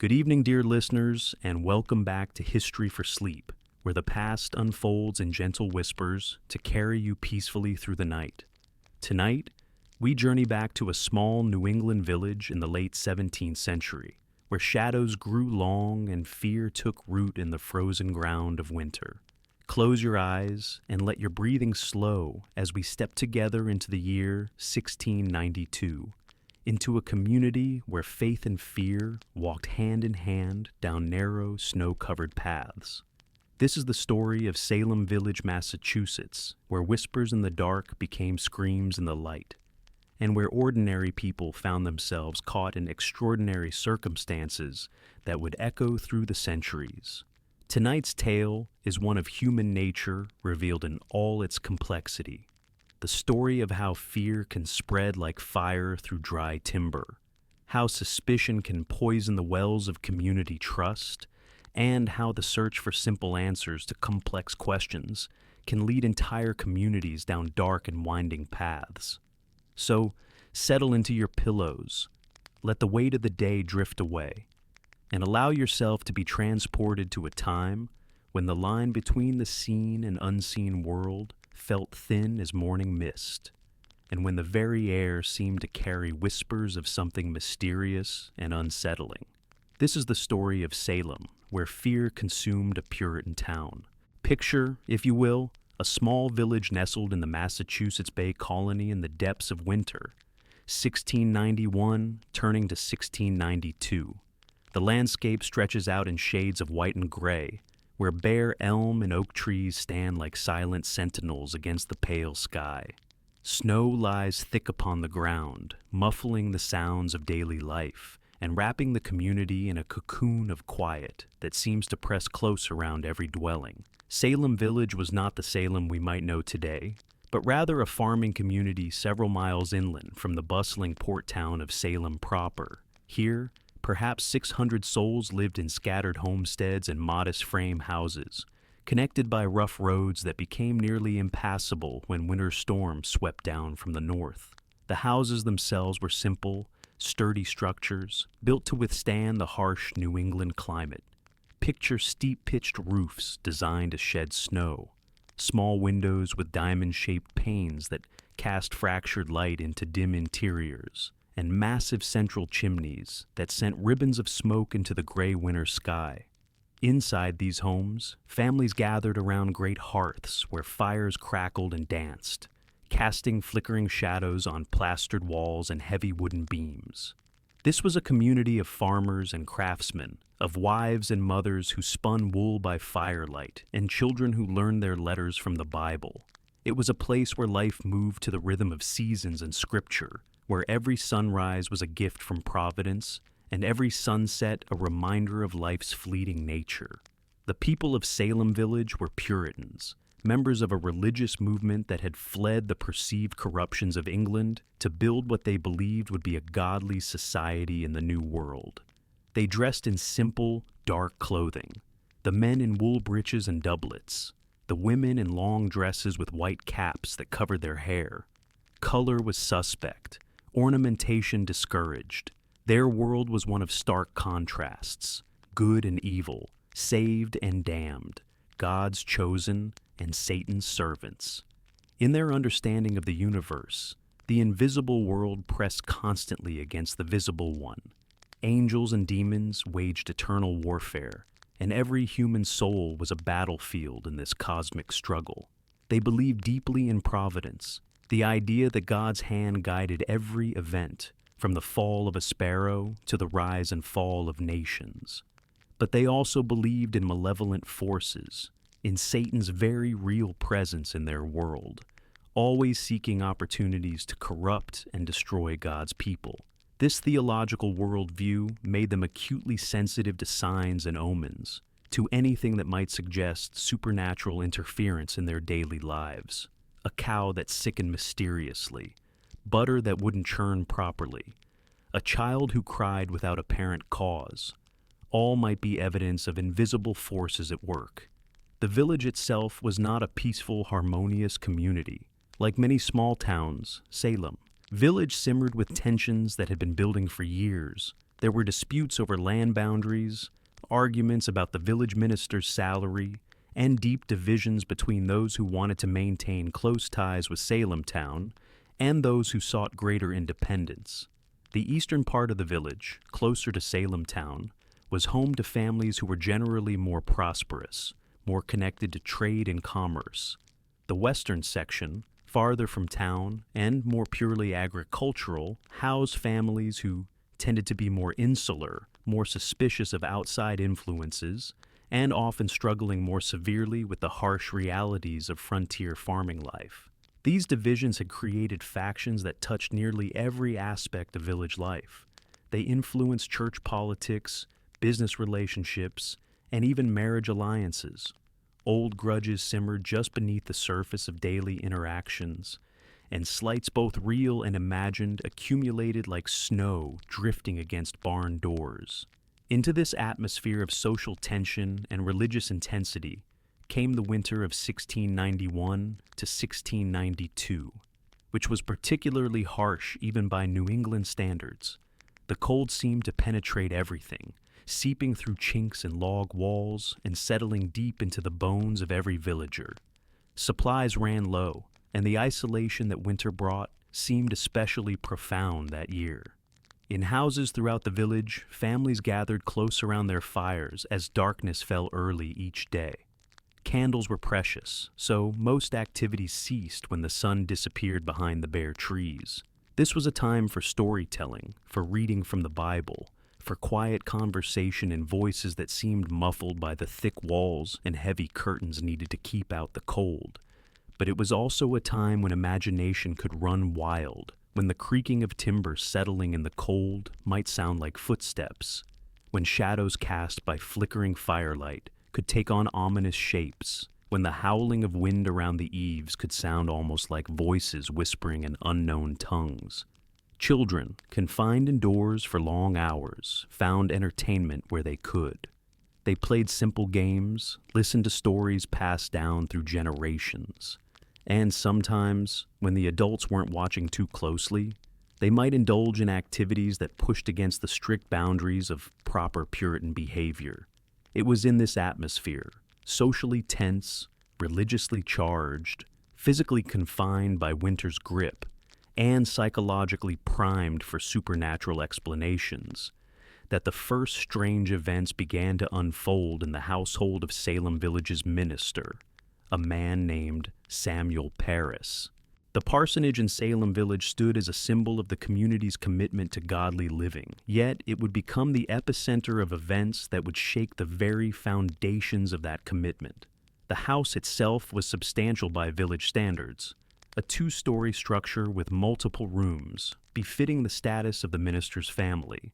Good evening, dear listeners, and welcome back to History for Sleep, where the past unfolds in gentle whispers to carry you peacefully through the night. Tonight, we journey back to a small New England village in the late 17th century, where shadows grew long and fear took root in the frozen ground of winter. Close your eyes and let your breathing slow as we step together into the year 1692, into a community where faith and fear walked hand in hand down narrow, snow-covered paths. This is the story of Salem Village, Massachusetts, where whispers in the dark became screams in the light, and where ordinary people found themselves caught in extraordinary circumstances that would echo through the centuries. Tonight's tale is one of human nature revealed in all its complexity. The story of how fear can spread like fire through dry timber, how suspicion can poison the wells of community trust, and how the search for simple answers to complex questions can lead entire communities down dark and winding paths. So, settle into your pillows, let the weight of the day drift away, and allow yourself to be transported to a time when the line between the seen and unseen world felt thin as morning mist, and when the very air seemed to carry whispers of something mysterious and unsettling. This is the story of Salem, where fear consumed a Puritan town. Picture, if you will, a small village nestled in the Massachusetts Bay Colony in the depths of winter, 1691 turning to 1692. The landscape stretches out in shades of white and gray, where bare elm and oak trees stand like silent sentinels against the pale sky. Snow lies thick upon the ground, muffling the sounds of daily life, and wrapping the community in a cocoon of quiet that seems to press close around every dwelling. Salem Village was not the Salem we might know today, but rather a farming community several miles inland from the bustling port town of Salem proper. Here, perhaps 600 souls lived in scattered homesteads and modest frame houses, connected by rough roads that became nearly impassable when winter storms swept down from the north. The houses themselves were simple, sturdy structures, built to withstand the harsh New England climate. Picture steep-pitched roofs designed to shed snow, small windows with diamond-shaped panes that cast fractured light into dim interiors, and massive central chimneys that sent ribbons of smoke into the gray winter sky. Inside these homes, families gathered around great hearths where fires crackled and danced, casting flickering shadows on plastered walls and heavy wooden beams. This was a community of farmers and craftsmen, of wives and mothers who spun wool by firelight, and children who learned their letters from the Bible. It was a place where life moved to the rhythm of seasons and scripture, where every sunrise was a gift from Providence, and every sunset a reminder of life's fleeting nature. The people of Salem Village were Puritans, members of a religious movement that had fled the perceived corruptions of England to build what they believed would be a godly society in the New World. They dressed in simple, dark clothing, the men in wool breeches and doublets, the women in long dresses with white caps that covered their hair. Color was suspect, ornamentation discouraged. Their world was one of stark contrasts, good and evil, saved and damned, God's chosen and Satan's servants. In their understanding of the universe, the invisible world pressed constantly against the visible one. Angels and demons waged eternal warfare, and every human soul was a battlefield in this cosmic struggle. They believed deeply in providence, the idea that God's hand guided every event, from the fall of a sparrow to the rise and fall of nations. But they also believed in malevolent forces, in Satan's very real presence in their world, always seeking opportunities to corrupt and destroy God's people. This theological worldview made them acutely sensitive to signs and omens, to anything that might suggest supernatural interference in their daily lives. A cow that sickened mysteriously, butter that wouldn't churn properly, a child who cried without apparent cause. All might be evidence of invisible forces at work. The village itself was not a peaceful, harmonious community. Like many small towns, Salem Village simmered with tensions that had been building for years, There were disputes over land boundaries, arguments about the village minister's salary, and deep divisions between those who wanted to maintain close ties with Salem town and those who sought greater independence. The eastern part of the village, closer to Salem town, was home to families who were generally more prosperous, more connected to trade and commerce. The western section, farther from town and more purely agricultural, housed families who tended to be more insular, more suspicious of outside influences, and often struggling more severely with the harsh realities of frontier farming life. These divisions had created factions that touched nearly every aspect of village life. They influenced church politics, business relationships, and even marriage alliances. Old grudges simmered just beneath the surface of daily interactions, and slights both real and imagined accumulated like snow drifting against barn doors. Into this atmosphere of social tension and religious intensity came the winter of 1691 to 1692, which was particularly harsh even by New England standards. The cold seemed to penetrate everything, seeping through chinks in log walls and settling deep into the bones of every villager. Supplies ran low, and the isolation that winter brought seemed especially profound that year. In houses throughout the village, families gathered close around their fires as darkness fell early each day. Candles were precious, so most activities ceased when the sun disappeared behind the bare trees. This was a time for storytelling, for reading from the Bible, for quiet conversation in voices that seemed muffled by the thick walls and heavy curtains needed to keep out the cold. But it was also a time when imagination could run wild, when the creaking of timber settling in the cold might sound like footsteps, when shadows cast by flickering firelight could take on ominous shapes, when the howling of wind around the eaves could sound almost like voices whispering in unknown tongues. Children, confined indoors for long hours, found entertainment where they could. They played simple games, listened to stories passed down through generations, and sometimes, when the adults weren't watching too closely, they might indulge in activities that pushed against the strict boundaries of proper Puritan behavior. It was in this atmosphere, socially tense, religiously charged, physically confined by winter's grip, and psychologically primed for supernatural explanations, that the first strange events began to unfold in the household of Salem Village's minister, a man named Samuel Parris. The parsonage in Salem Village stood as a symbol of the community's commitment to godly living, yet it would become the epicenter of events that would shake the very foundations of that commitment. The house itself was substantial by village standards, a two-story structure with multiple rooms, befitting the status of the minister's family.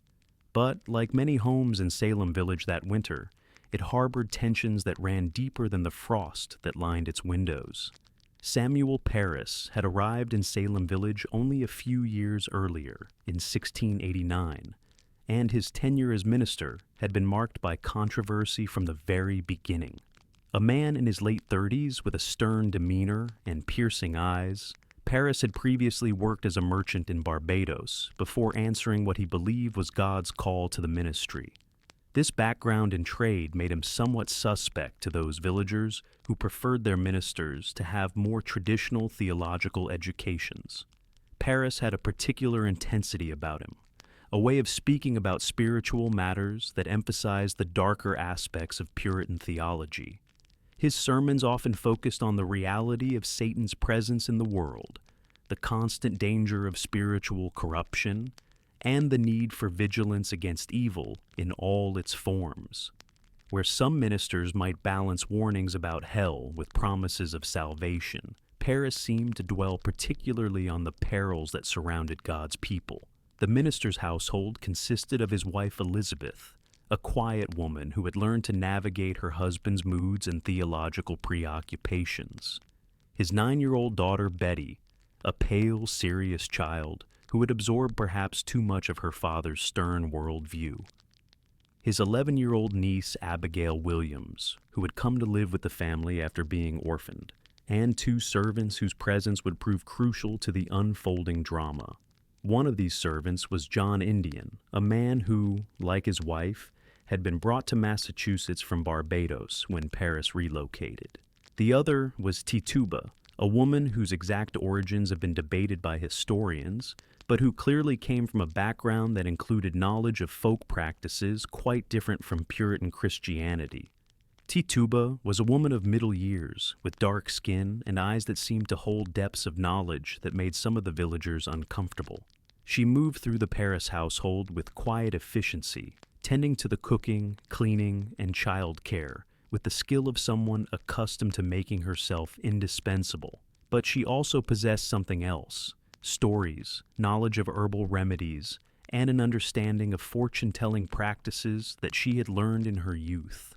But, like many homes in Salem Village that winter, it harbored tensions that ran deeper than the frost that lined its windows. Samuel Parris had arrived in Salem Village only a few years earlier, in 1689, and his tenure as minister had been marked by controversy from the very beginning. A man in his late 30s with a stern demeanor and piercing eyes, Parris had previously worked as a merchant in Barbados before answering what he believed was God's call to the ministry. This background in trade made him somewhat suspect to those villagers who preferred their ministers to have more traditional theological educations. Parris had a particular intensity about him, a way of speaking about spiritual matters that emphasized the darker aspects of Puritan theology. His sermons often focused on the reality of Satan's presence in the world, the constant danger of spiritual corruption, and the need for vigilance against evil in all its forms. Where some ministers might balance warnings about hell with promises of salvation, Parris seemed to dwell particularly on the perils that surrounded God's people. The minister's household consisted of his wife Elizabeth, a quiet woman who had learned to navigate her husband's moods and theological preoccupations. His 9-year-old daughter Betty, a pale, serious child who had absorbed perhaps too much of her father's stern worldview. His 11-year-old niece Abigail Williams, who had come to live with the family after being orphaned, and 2 servants whose presence would prove crucial to the unfolding drama. One of these servants was John Indian, a man who, like his wife, had been brought to Massachusetts from Barbados when Parris relocated. The other was Tituba, a woman whose exact origins have been debated by historians, but who clearly came from a background that included knowledge of folk practices quite different from Puritan Christianity. Tituba was a woman of middle years, with dark skin and eyes that seemed to hold depths of knowledge that made some of the villagers uncomfortable. She moved through the Parris household with quiet efficiency, tending to the cooking, cleaning, and child care, with the skill of someone accustomed to making herself indispensable. But she also possessed something else: stories, knowledge of herbal remedies, and an understanding of fortune-telling practices that she had learned in her youth.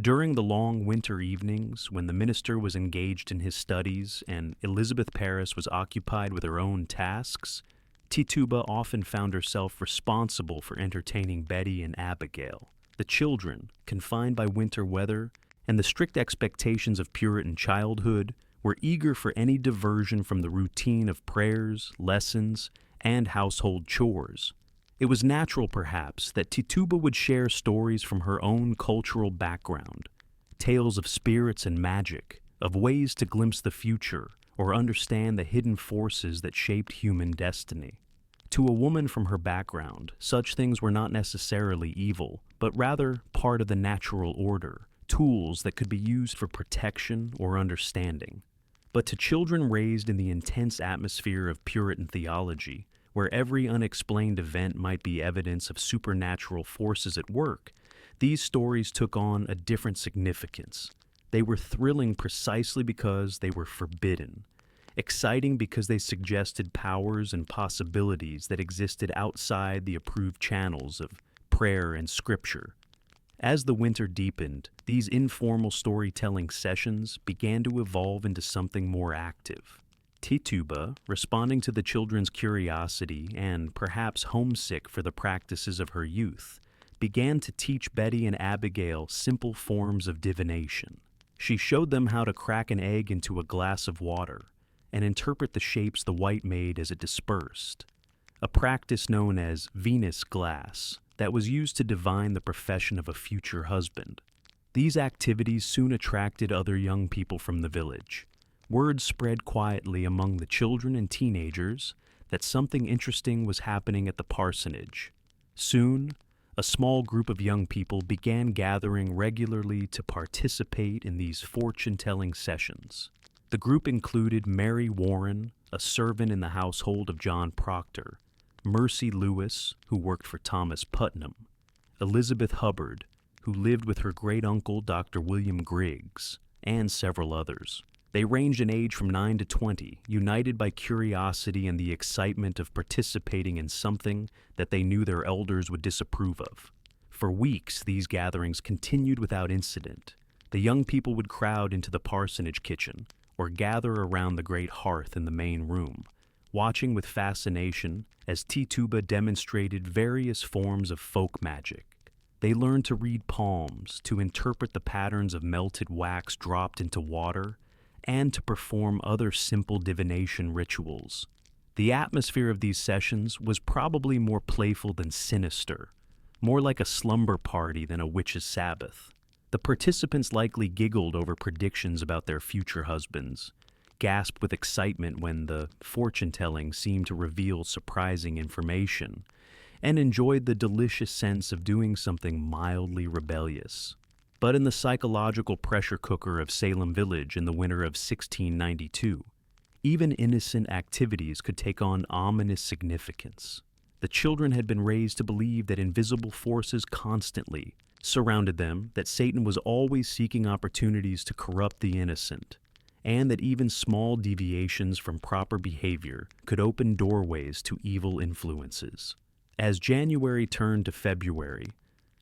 During the long winter evenings, when the minister was engaged in his studies and Elizabeth Parris was occupied with her own tasks, Tituba often found herself responsible for entertaining Betty and Abigail. The children, confined by winter weather and the strict expectations of Puritan childhood, were eager for any diversion from the routine of prayers, lessons, and household chores. It was natural, perhaps, that Tituba would share stories from her own cultural background, tales of spirits and magic, of ways to glimpse the future or understand the hidden forces that shaped human destiny. To a woman from her background, such things were not necessarily evil, but rather part of the natural order, tools that could be used for protection or understanding. But to children raised in the intense atmosphere of Puritan theology, where every unexplained event might be evidence of supernatural forces at work, these stories took on a different significance. They were thrilling precisely because they were forbidden, exciting because they suggested powers and possibilities that existed outside the approved channels of prayer and scripture. As the winter deepened, these informal storytelling sessions began to evolve into something more active. Tituba, responding to the children's curiosity and perhaps homesick for the practices of her youth, began to teach Betty and Abigail simple forms of divination. She showed them how to crack an egg into a glass of water and interpret the shapes the white made as it dispersed, a practice known as Venus glass that was used to divine the profession of a future husband. These activities soon attracted other young people from the village. Word spread quietly among the children and teenagers that something interesting was happening at the parsonage. Soon, a small group of young people began gathering regularly to participate in these fortune-telling sessions. The group included Mary Warren, a servant in the household of John Proctor, Mercy Lewis, who worked for Thomas Putnam, Elizabeth Hubbard, who lived with her great-uncle Dr. William Griggs, and several others. They ranged in age from 9 to 20, united by curiosity and the excitement of participating in something that they knew their elders would disapprove of. For weeks, these gatherings continued without incident. The young people would crowd into the parsonage kitchen, or gather around the great hearth in the main room, watching with fascination as Tituba demonstrated various forms of folk magic. They learned to read palms, to interpret the patterns of melted wax dropped into water, and to perform other simple divination rituals. The atmosphere of these sessions was probably more playful than sinister, more like a slumber party than a witch's sabbath. The participants likely giggled over predictions about their future husbands, gasped with excitement when the fortune-telling seemed to reveal surprising information, and enjoyed the delicious sense of doing something mildly rebellious. But in the psychological pressure cooker of Salem Village in the winter of 1692, even innocent activities could take on ominous significance. The children had been raised to believe that invisible forces constantly surrounded them, that Satan was always seeking opportunities to corrupt the innocent, and that even small deviations from proper behavior could open doorways to evil influences. As January turned to February,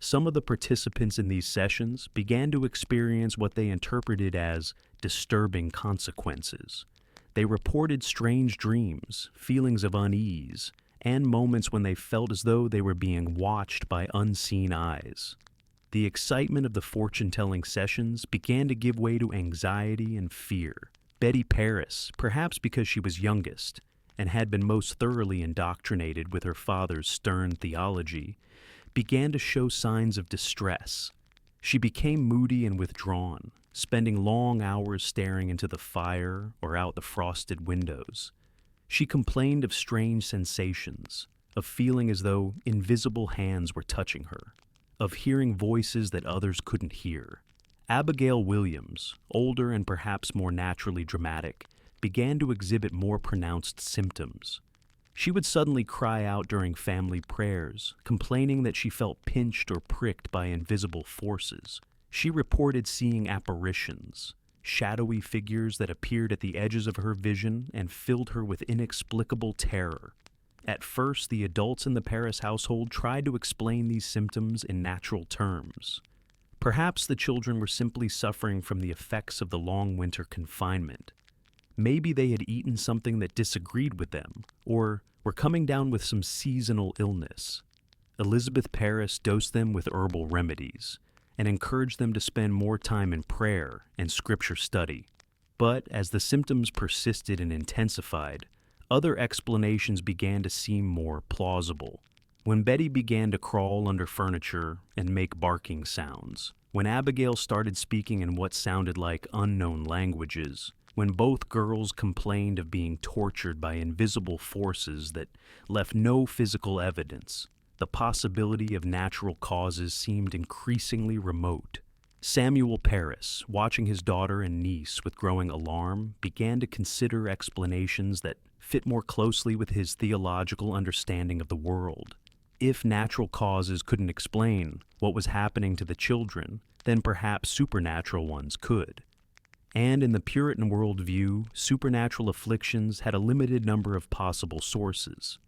some of the participants in these sessions began to experience what they interpreted as disturbing consequences. They reported strange dreams, feelings of unease, and moments when they felt as though they were being watched by unseen eyes. The excitement of the fortune-telling sessions began to give way to anxiety and fear. Betty Parris, perhaps because she was youngest, and had been most thoroughly indoctrinated with her father's stern theology, began to show signs of distress. She became moody and withdrawn, spending long hours staring into the fire or out the frosted windows. She complained of strange sensations, of feeling as though invisible hands were touching her, of hearing voices that others couldn't hear. Abigail Williams, older and perhaps more naturally dramatic, began to exhibit more pronounced symptoms. She would suddenly cry out during family prayers, complaining that she felt pinched or pricked by invisible forces. She reported seeing apparitions, shadowy figures that appeared at the edges of her vision and filled her with inexplicable terror. At first, the adults in the Parris household tried to explain these symptoms in natural terms. Perhaps the children were simply suffering from the effects of the long winter confinement. Maybe they had eaten something that disagreed with them, or were coming down with some seasonal illness. Elizabeth Parris dosed them with herbal remedies and encouraged them to spend more time in prayer and scripture study. But as the symptoms persisted and intensified, other explanations began to seem more plausible. When Betty began to crawl under furniture and make barking sounds, when Abigail started speaking in what sounded like unknown languages, when both girls complained of being tortured by invisible forces that left no physical evidence, the possibility of natural causes seemed increasingly remote. Samuel Parris, watching his daughter and niece with growing alarm, began to consider explanations that fit more closely with his theological understanding of the world. If natural causes couldn't explain what was happening to the children, then perhaps supernatural ones could. And in the Puritan worldview, supernatural afflictions had a limited number of possible sources.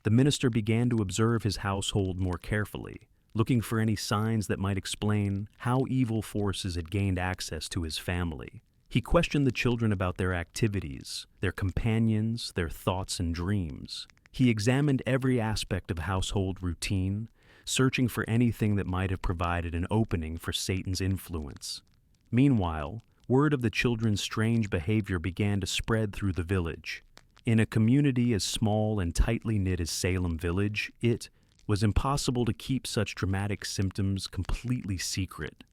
The minister began to observe his household more carefully, looking for any signs that might explain how evil forces had gained access to his family. He questioned the children about their activities, their companions, their thoughts and dreams. He examined every aspect of household routine, searching for anything that might have provided an opening for Satan's influence. Meanwhile, word of the children's strange behavior began to spread through the village. In a community as small and tightly knit as Salem Village, it was impossible to keep such dramatic symptoms completely secret.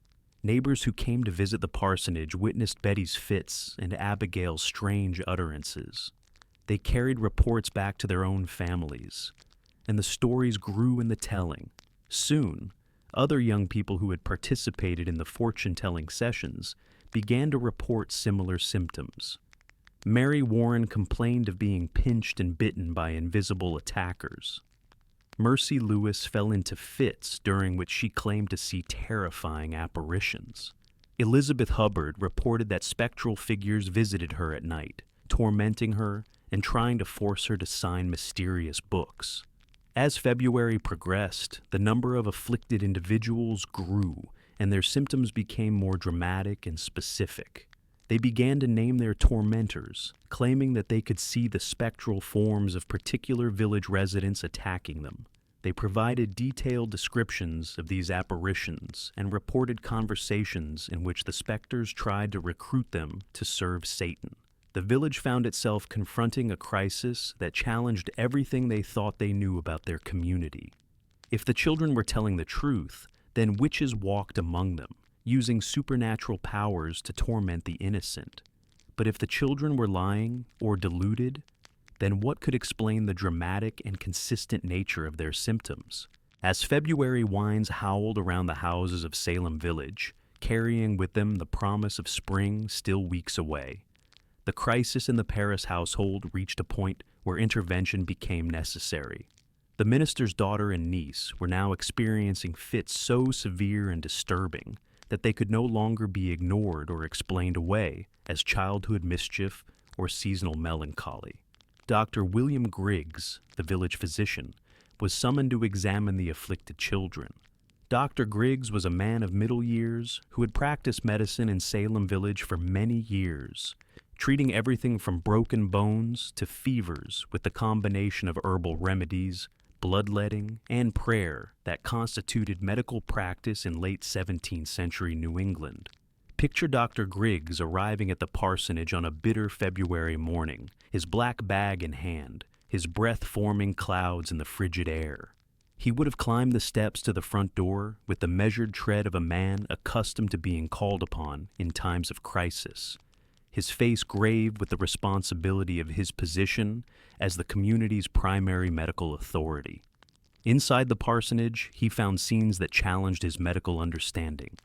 Neighbors who came to visit the parsonage witnessed Betty's fits and Abigail's strange utterances. They carried reports back to their own families, and the stories grew in the telling. Soon, other young people who had participated in the fortune-telling sessions began to report similar symptoms. Mary Warren complained of being pinched and bitten by invisible attackers. Mercy Lewis fell into fits during which she claimed to see terrifying apparitions. Elizabeth Hubbard reported that spectral figures visited her at night, tormenting her and trying to force her to sign mysterious books. As February progressed, the number of afflicted individuals grew, and their symptoms became more dramatic and specific. They began to name their tormentors, claiming that they could see the spectral forms of particular village residents attacking them. They provided detailed descriptions of these apparitions and reported conversations in which the specters tried to recruit them to serve Satan. The village found itself confronting a crisis that challenged everything they thought they knew about their community. If the children were telling the truth, then witches walked among them, using supernatural powers to torment the innocent. But if the children were lying or deluded, then what could explain the dramatic and consistent nature of their symptoms? As February winds howled around the houses of Salem Village, carrying with them the promise of spring still weeks away, the crisis in the Parris household reached a point where intervention became necessary. The minister's daughter and niece were now experiencing fits so severe and disturbing that they could no longer be ignored or explained away as childhood mischief or seasonal melancholy. Dr. William Griggs, the village physician, was summoned to examine the afflicted children. Dr. Griggs was a man of middle years who had practiced medicine in Salem Village for many years, treating everything from broken bones to fevers with the combination of herbal remedies, bloodletting, and prayer that constituted medical practice in late 17th century New England. Picture Dr. Griggs arriving at the parsonage on a bitter February morning, his black bag in hand, his breath forming clouds in the frigid air. He would have climbed the steps to the front door with the measured tread of a man accustomed to being called upon in times of crisis, his face grave with the responsibility of his position as the community's primary medical authority. Inside the parsonage, he found scenes that challenged his medical understanding.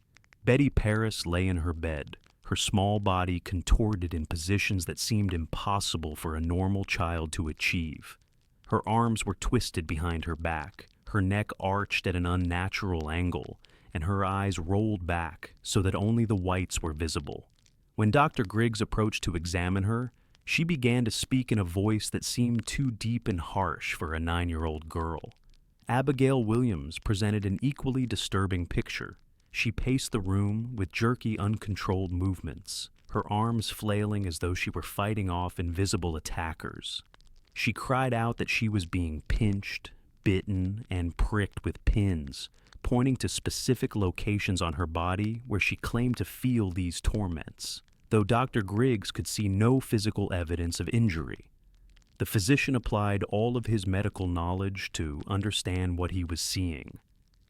Betty Parris lay in her bed, her small body contorted in positions that seemed impossible for a normal child to achieve. Her arms were twisted behind her back, her neck arched at an unnatural angle, and her eyes rolled back so that only the whites were visible. When Dr. Griggs approached to examine her, she began to speak in a voice that seemed too deep and harsh for a 9-year-old girl. Abigail Williams presented an equally disturbing picture. She paced the room with jerky, uncontrolled movements, her arms flailing as though she were fighting off invisible attackers. She cried out that she was being pinched, bitten, and pricked with pins, pointing to specific locations on her body where she claimed to feel these torments, though Dr. Griggs could see no physical evidence of injury. The physician applied all of his medical knowledge to understand what he was seeing.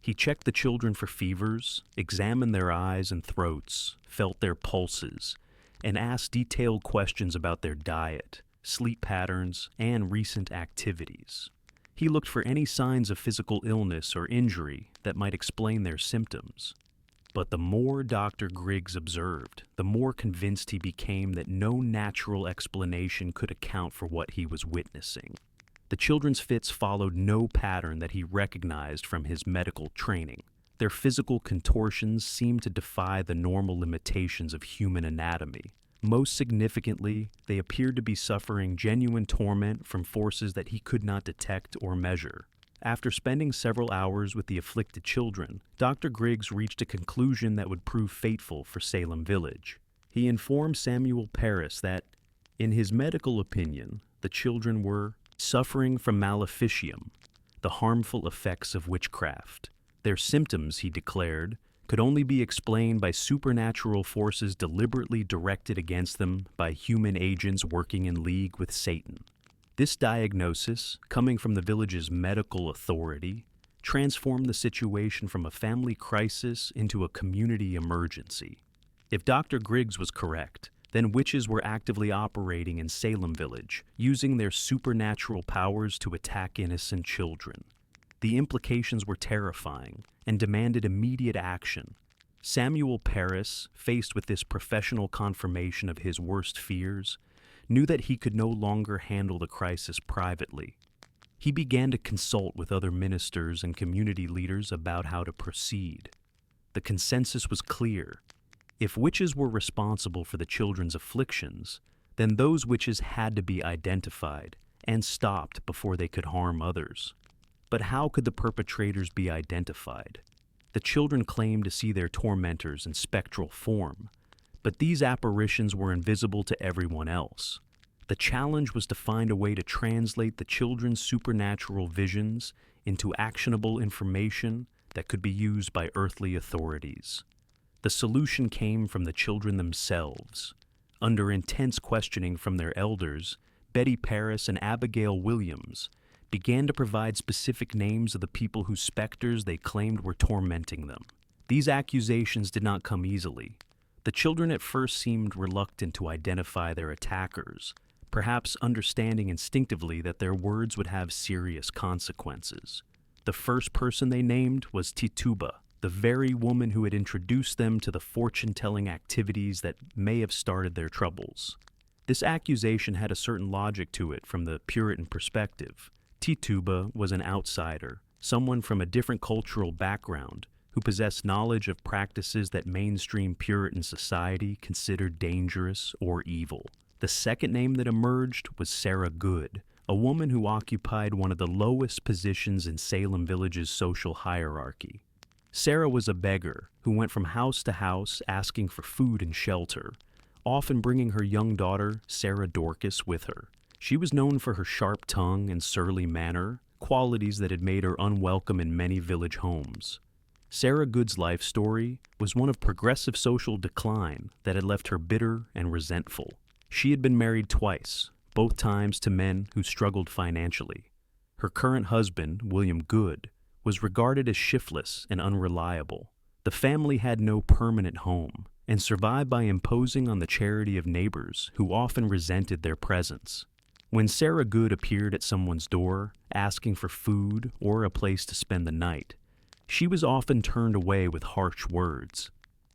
He checked the children for fevers, examined their eyes and throats, felt their pulses, and asked detailed questions about their diet, sleep patterns, and recent activities. He looked for any signs of physical illness or injury that might explain their symptoms. But the more Dr. Griggs observed, the more convinced he became that no natural explanation could account for what he was witnessing. The children's fits followed no pattern that he recognized from his medical training. Their physical contortions seemed to defy the normal limitations of human anatomy. Most significantly, they appeared to be suffering genuine torment from forces that he could not detect or measure. After spending several hours with the afflicted children, Dr. Griggs reached a conclusion that would prove fateful for Salem Village. He informed Samuel Parris that, in his medical opinion, the children were suffering from maleficium, the harmful effects of witchcraft. Their symptoms, he declared, could only be explained by supernatural forces deliberately directed against them by human agents working in league with Satan. This diagnosis, coming from the village's medical authority, transformed the situation from a family crisis into a community emergency. If Dr. Griggs was correct, then witches were actively operating in Salem Village, using their supernatural powers to attack innocent children. The implications were terrifying and demanded immediate action. Samuel Parris, faced with this professional confirmation of his worst fears, knew that he could no longer handle the crisis privately. He began to consult with other ministers and community leaders about how to proceed. The consensus was clear. If witches were responsible for the children's afflictions, then those witches had to be identified and stopped before they could harm others. But how could the perpetrators be identified? The children claimed to see their tormentors in spectral form, but these apparitions were invisible to everyone else. The challenge was to find a way to translate the children's supernatural visions into actionable information that could be used by earthly authorities. The solution came from the children themselves. Under intense questioning from their elders, Betty Parris and Abigail Williams began to provide specific names of the people whose specters they claimed were tormenting them. These accusations did not come easily. The children at first seemed reluctant to identify their attackers, perhaps understanding instinctively that their words would have serious consequences. The first person they named was Tituba, the very woman who had introduced them to the fortune-telling activities that may have started their troubles. This accusation had a certain logic to it from the Puritan perspective. Tituba was an outsider, someone from a different cultural background, who possessed knowledge of practices that mainstream Puritan society considered dangerous or evil. The second name that emerged was Sarah Good, a woman who occupied one of the lowest positions in Salem Village's social hierarchy. Sarah was a beggar who went from house to house asking for food and shelter, often bringing her young daughter, Sarah Dorcas, with her. She was known for her sharp tongue and surly manner, qualities that had made her unwelcome in many village homes. Sarah Good's life story was one of progressive social decline that had left her bitter and resentful. She had been married twice, both times to men who struggled financially. Her current husband, William Good, was regarded as shiftless and unreliable. The family had no permanent home and survived by imposing on the charity of neighbors who often resented their presence. When Sarah Good appeared at someone's door, asking for food or a place to spend the night, she was often turned away with harsh words.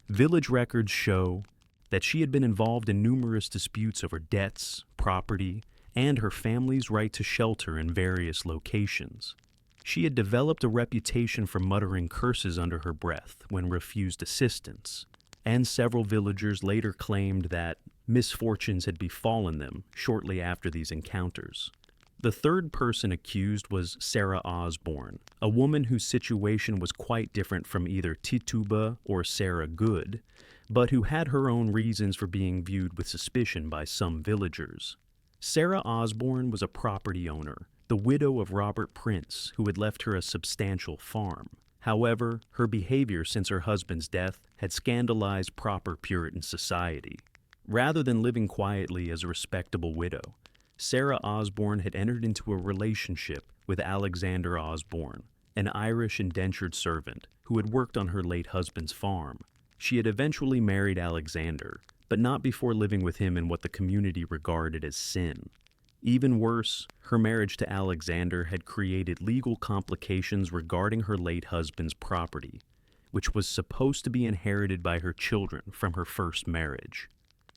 Village records show that she had been involved in numerous disputes over debts, property, and her family's right to shelter in various locations. She had developed a reputation for muttering curses under her breath when refused assistance, and several villagers later claimed that misfortunes had befallen them shortly after these encounters. The third person accused was Sarah Osborne, a woman whose situation was quite different from either Tituba or Sarah Good, but who had her own reasons for being viewed with suspicion by some villagers. Sarah Osborne was a property owner, the widow of Robert Prince, who had left her a substantial farm. However, her behavior since her husband's death had scandalized proper Puritan society. Rather than living quietly as a respectable widow, Sarah Osborne had entered into a relationship with Alexander Osborne, an Irish indentured servant who had worked on her late husband's farm. She had eventually married Alexander, but not before living with him in what the community regarded as sin. Even worse, her marriage to Alexander had created legal complications regarding her late husband's property, which was supposed to be inherited by her children from her first marriage.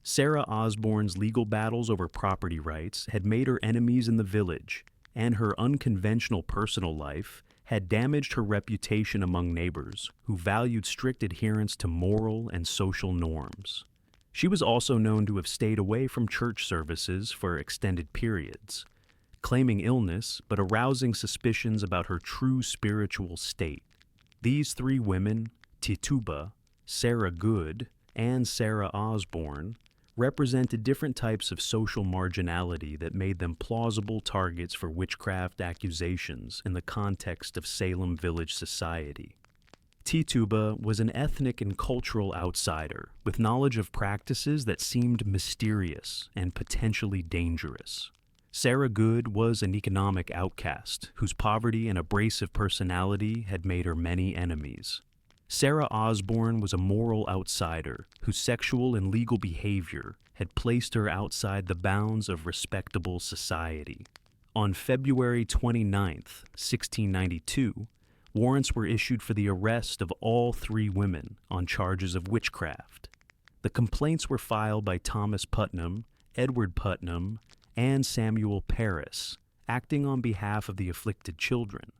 Sarah Osborne's legal battles over property rights had made her enemies in the village, and her unconventional personal life had damaged her reputation among neighbors who valued strict adherence to moral and social norms. She was also known to have stayed away from church services for extended periods, claiming illness but arousing suspicions about her true spiritual state. These three women, Tituba, Sarah Good, and Sarah Osborne, represented different types of social marginality that made them plausible targets for witchcraft accusations in the context of Salem Village society. Tituba was an ethnic and cultural outsider with knowledge of practices that seemed mysterious and potentially dangerous. Sarah Good was an economic outcast whose poverty and abrasive personality had made her many enemies. Sarah Osborne was a moral outsider whose sexual and legal behavior had placed her outside the bounds of respectable society. On February 29, 1692, warrants were issued for the arrest of all three women on charges of witchcraft. The complaints were filed by Thomas Putnam, Edward Putnam, and Samuel Parris, acting on behalf of the afflicted children.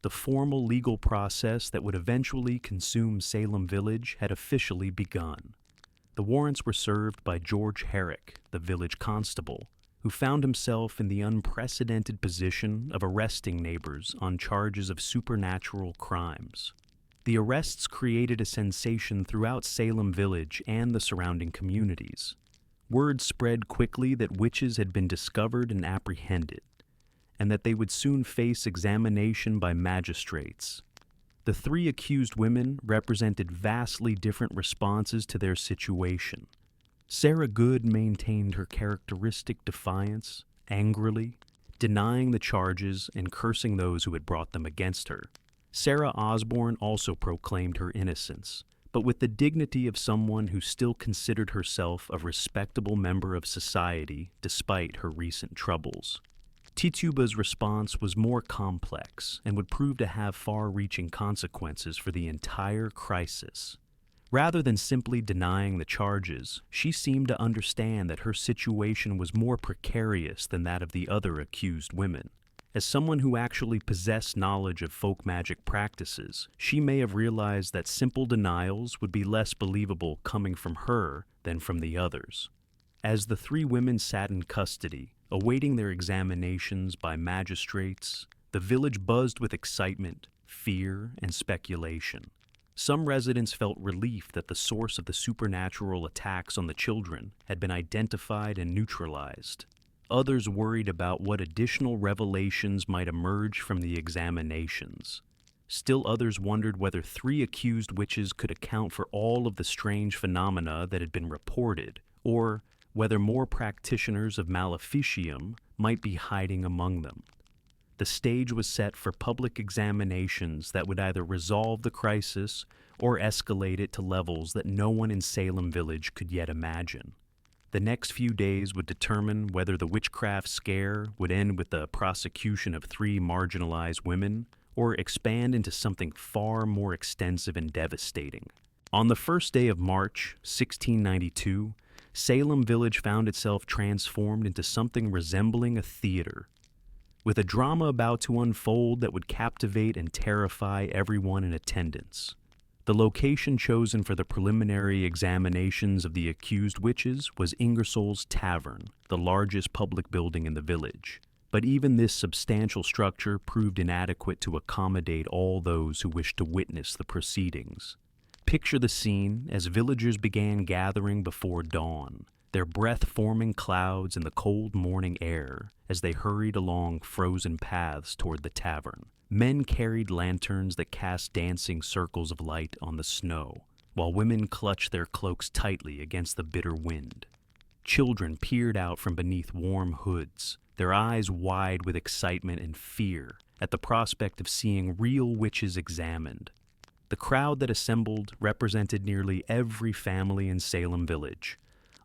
The formal legal process that would eventually consume Salem Village had officially begun. The warrants were served by George Herrick, the village constable, who found himself in the unprecedented position of arresting neighbors on charges of supernatural crimes. The arrests created a sensation throughout Salem Village and the surrounding communities. Word spread quickly that witches had been discovered and apprehended, and that they would soon face examination by magistrates. The three accused women represented vastly different responses to their situation. Sarah Good maintained her characteristic defiance, angrily, denying the charges and cursing those who had brought them against her. Sarah Osborne also proclaimed her innocence, but with the dignity of someone who still considered herself a respectable member of society despite her recent troubles. Tituba's response was more complex and would prove to have far-reaching consequences for the entire crisis. Rather than simply denying the charges, she seemed to understand that her situation was more precarious than that of the other accused women. As someone who actually possessed knowledge of folk magic practices, she may have realized that simple denials would be less believable coming from her than from the others. As the three women sat in custody, awaiting their examinations by magistrates, the village buzzed with excitement, fear, and speculation. Some residents felt relief that the source of the supernatural attacks on the children had been identified and neutralized. Others worried about what additional revelations might emerge from the examinations. Still others wondered whether three accused witches could account for all of the strange phenomena that had been reported, or whether more practitioners of maleficium might be hiding among them. The stage was set for public examinations that would either resolve the crisis or escalate it to levels that no one in Salem Village could yet imagine. The next few days would determine whether the witchcraft scare would end with the prosecution of 3 marginalized women or expand into something far more extensive and devastating. On the first day of March, 1692, Salem Village found itself transformed into something resembling a theater, with a drama about to unfold that would captivate and terrify everyone in attendance. The location chosen for the preliminary examinations of the accused witches was Ingersoll's Tavern, the largest public building in the village. But even this substantial structure proved inadequate to accommodate all those who wished to witness the proceedings. Picture the scene as villagers began gathering before dawn, their breath-forming clouds in the cold morning air as they hurried along frozen paths toward the tavern. Men carried lanterns that cast dancing circles of light on the snow, while women clutched their cloaks tightly against the bitter wind. Children peered out from beneath warm hoods, their eyes wide with excitement and fear at the prospect of seeing real witches examined. The crowd that assembled represented nearly every family in Salem Village,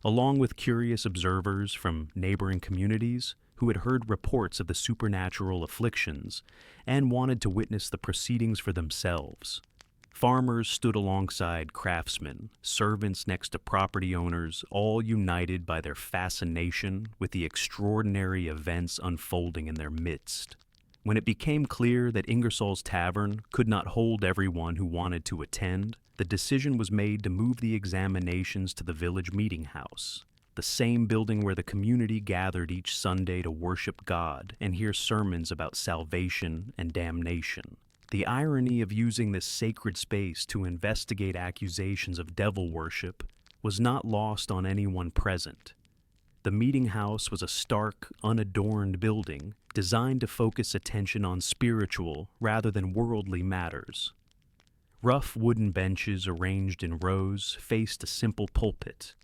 along with curious observers from neighboring communities who had heard reports of the supernatural afflictions and wanted to witness the proceedings for themselves. Farmers stood alongside craftsmen, servants next to property owners, all united by their fascination with the extraordinary events unfolding in their midst. When it became clear that Ingersoll's Tavern could not hold everyone who wanted to attend, the decision was made to move the examinations to the village meeting house, the same building where the community gathered each Sunday to worship God and hear sermons about salvation and damnation. The irony of using this sacred space to investigate accusations of devil worship was not lost on anyone present. The meeting house was a stark, unadorned building designed to focus attention on spiritual rather than worldly matters. Rough wooden benches arranged in rows faced a simple pulpit,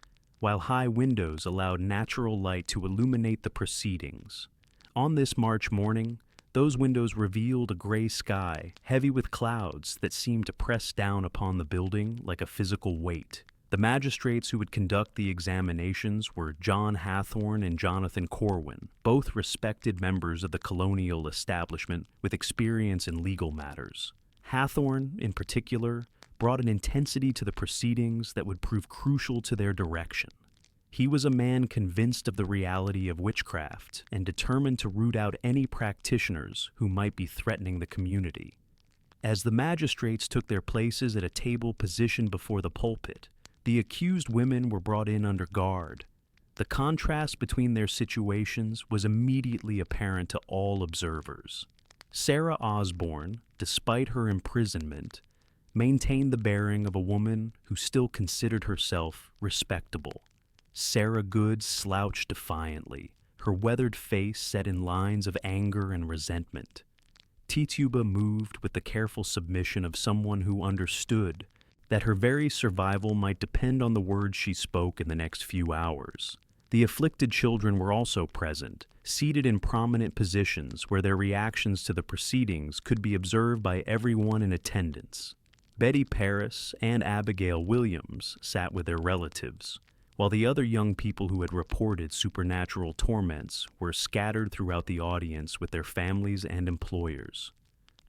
while high windows allowed natural light to illuminate the proceedings. On this March morning, those windows revealed a gray sky, heavy with clouds that seemed to press down upon the building like a physical weight. The magistrates who would conduct the examinations were John Hathorne and Jonathan Corwin, both respected members of the colonial establishment with experience in legal matters. Hathorne, in particular, brought an intensity to the proceedings that would prove crucial to their direction. He was a man convinced of the reality of witchcraft and determined to root out any practitioners who might be threatening the community. As the magistrates took their places at a table positioned before the pulpit, the accused women were brought in under guard. The contrast between their situations was immediately apparent to all observers. Sarah Osborne, despite her imprisonment, maintained the bearing of a woman who still considered herself respectable. Sarah Good slouched defiantly, her weathered face set in lines of anger and resentment. Tituba moved with the careful submission of someone who understood that her very survival might depend on the words she spoke in the next few hours. The afflicted children were also present, seated in prominent positions where their reactions to the proceedings could be observed by everyone in attendance. Betty Parris and Abigail Williams sat with their relatives, while the other young people who had reported supernatural torments were scattered throughout the audience with their families and employers.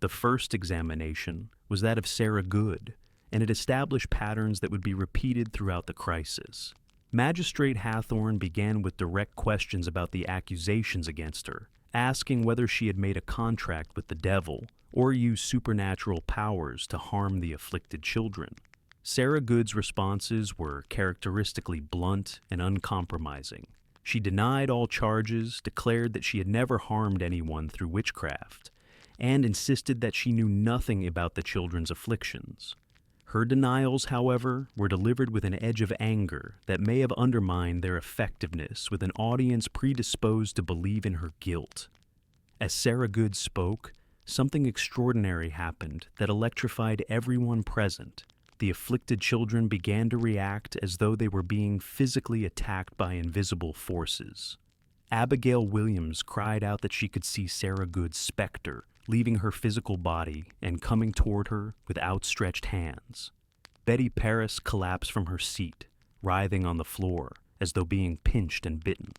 The first examination was that of Sarah Good, and it established patterns that would be repeated throughout the crisis. Magistrate Hathorne began with direct questions about the accusations against her, asking whether she had made a contract with the devil or used supernatural powers to harm the afflicted children. Sarah Good's responses were characteristically blunt and uncompromising. She denied all charges, declared that she had never harmed anyone through witchcraft, and insisted that she knew nothing about the children's afflictions. Her denials, however, were delivered with an edge of anger that may have undermined their effectiveness with an audience predisposed to believe in her guilt. As Sarah Good spoke, something extraordinary happened that electrified everyone present. the afflicted children began to react as though they were being physically attacked by invisible forces. Abigail Williams cried out that she could see Sarah Good's specter leaving her physical body and coming toward her with outstretched hands. Betty Parris collapsed from her seat, writhing on the floor as though being pinched and bitten.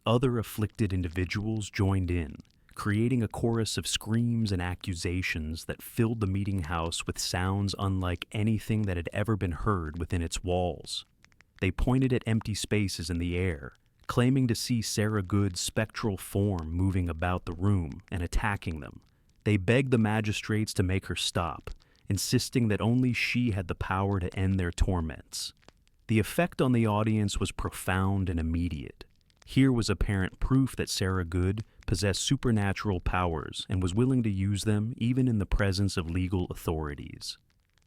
Other afflicted individuals joined in, creating a chorus of screams and accusations that filled the meeting house with sounds unlike anything that had ever been heard within its walls. They pointed at empty spaces in the air, claiming to see Sarah Good's spectral form moving about the room and attacking them. They begged the magistrates to make her stop, insisting that only she had the power to end their torments. The effect on the audience was profound and immediate. Here was apparent proof that Sarah Good possessed supernatural powers and was willing to use them even in the presence of legal authorities.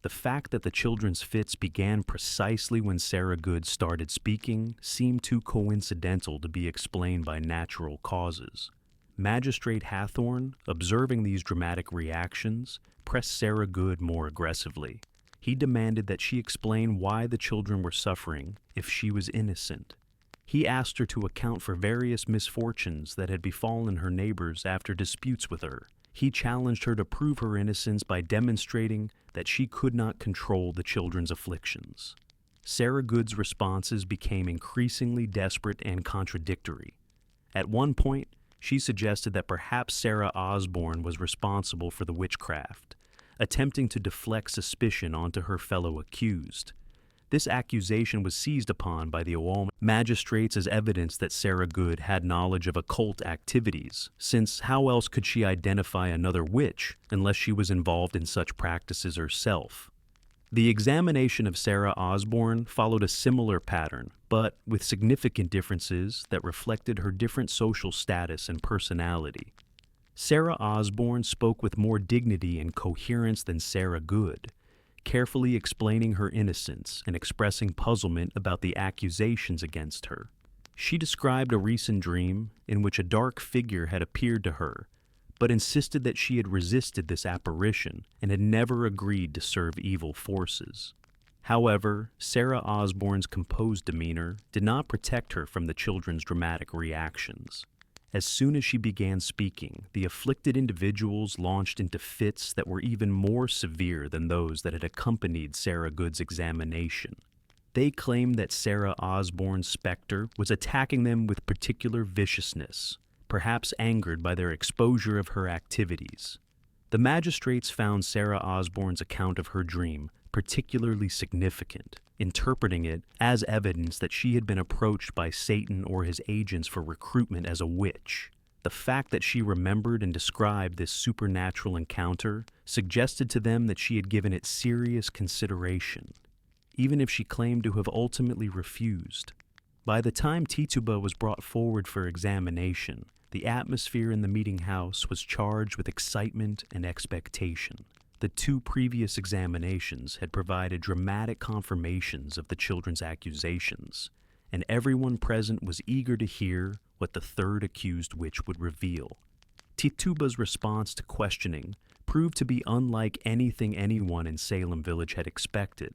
The fact that the children's fits began precisely when Sarah Good started speaking seemed too coincidental to be explained by natural causes. Magistrate Hathorne, observing these dramatic reactions, pressed Sarah Good more aggressively. He demanded that she explain why the children were suffering if she was innocent. He asked her to account for various misfortunes that had befallen her neighbors after disputes with her. He challenged her to prove her innocence by demonstrating that she could not control the children's afflictions. Sarah Good's responses became increasingly desperate and contradictory. At one point, she suggested that perhaps Sarah Osborne was responsible for the witchcraft, attempting to deflect suspicion onto her fellow accused. This accusation was seized upon by the Owalm magistrates as evidence that Sarah Good had knowledge of occult activities, since how else could she identify another witch unless she was involved in such practices herself? The examination of Sarah Osborne followed a similar pattern, but with significant differences that reflected her different social status and personality. Sarah Osborne spoke with more dignity and coherence than Sarah Good, carefully explaining her innocence and expressing puzzlement about the accusations against her. She described a recent dream in which a dark figure had appeared to her, but insisted that she had resisted this apparition and had never agreed to serve evil forces. However, Sarah Osborne's composed demeanor did not protect her from the children's dramatic reactions. As soon as she began speaking, the afflicted individuals launched into fits that were even more severe than those that had accompanied Sarah Good's examination. They claimed that Sarah Osborne's specter was attacking them with particular viciousness, perhaps angered by their exposure of her activities. The magistrates found Sarah Osborne's account of her dream particularly significant, interpreting it as evidence that she had been approached by Satan or his agents for recruitment as a witch. The fact that she remembered and described this supernatural encounter suggested to them that she had given it serious consideration, even if she claimed to have ultimately refused. By the time Tituba was brought forward for examination, the atmosphere in the meeting house was charged with excitement and expectation. The two previous examinations had provided dramatic confirmations of the children's accusations, and everyone present was eager to hear what the third accused witch would reveal. Tituba's response to questioning proved to be unlike anything anyone in Salem Village had expected.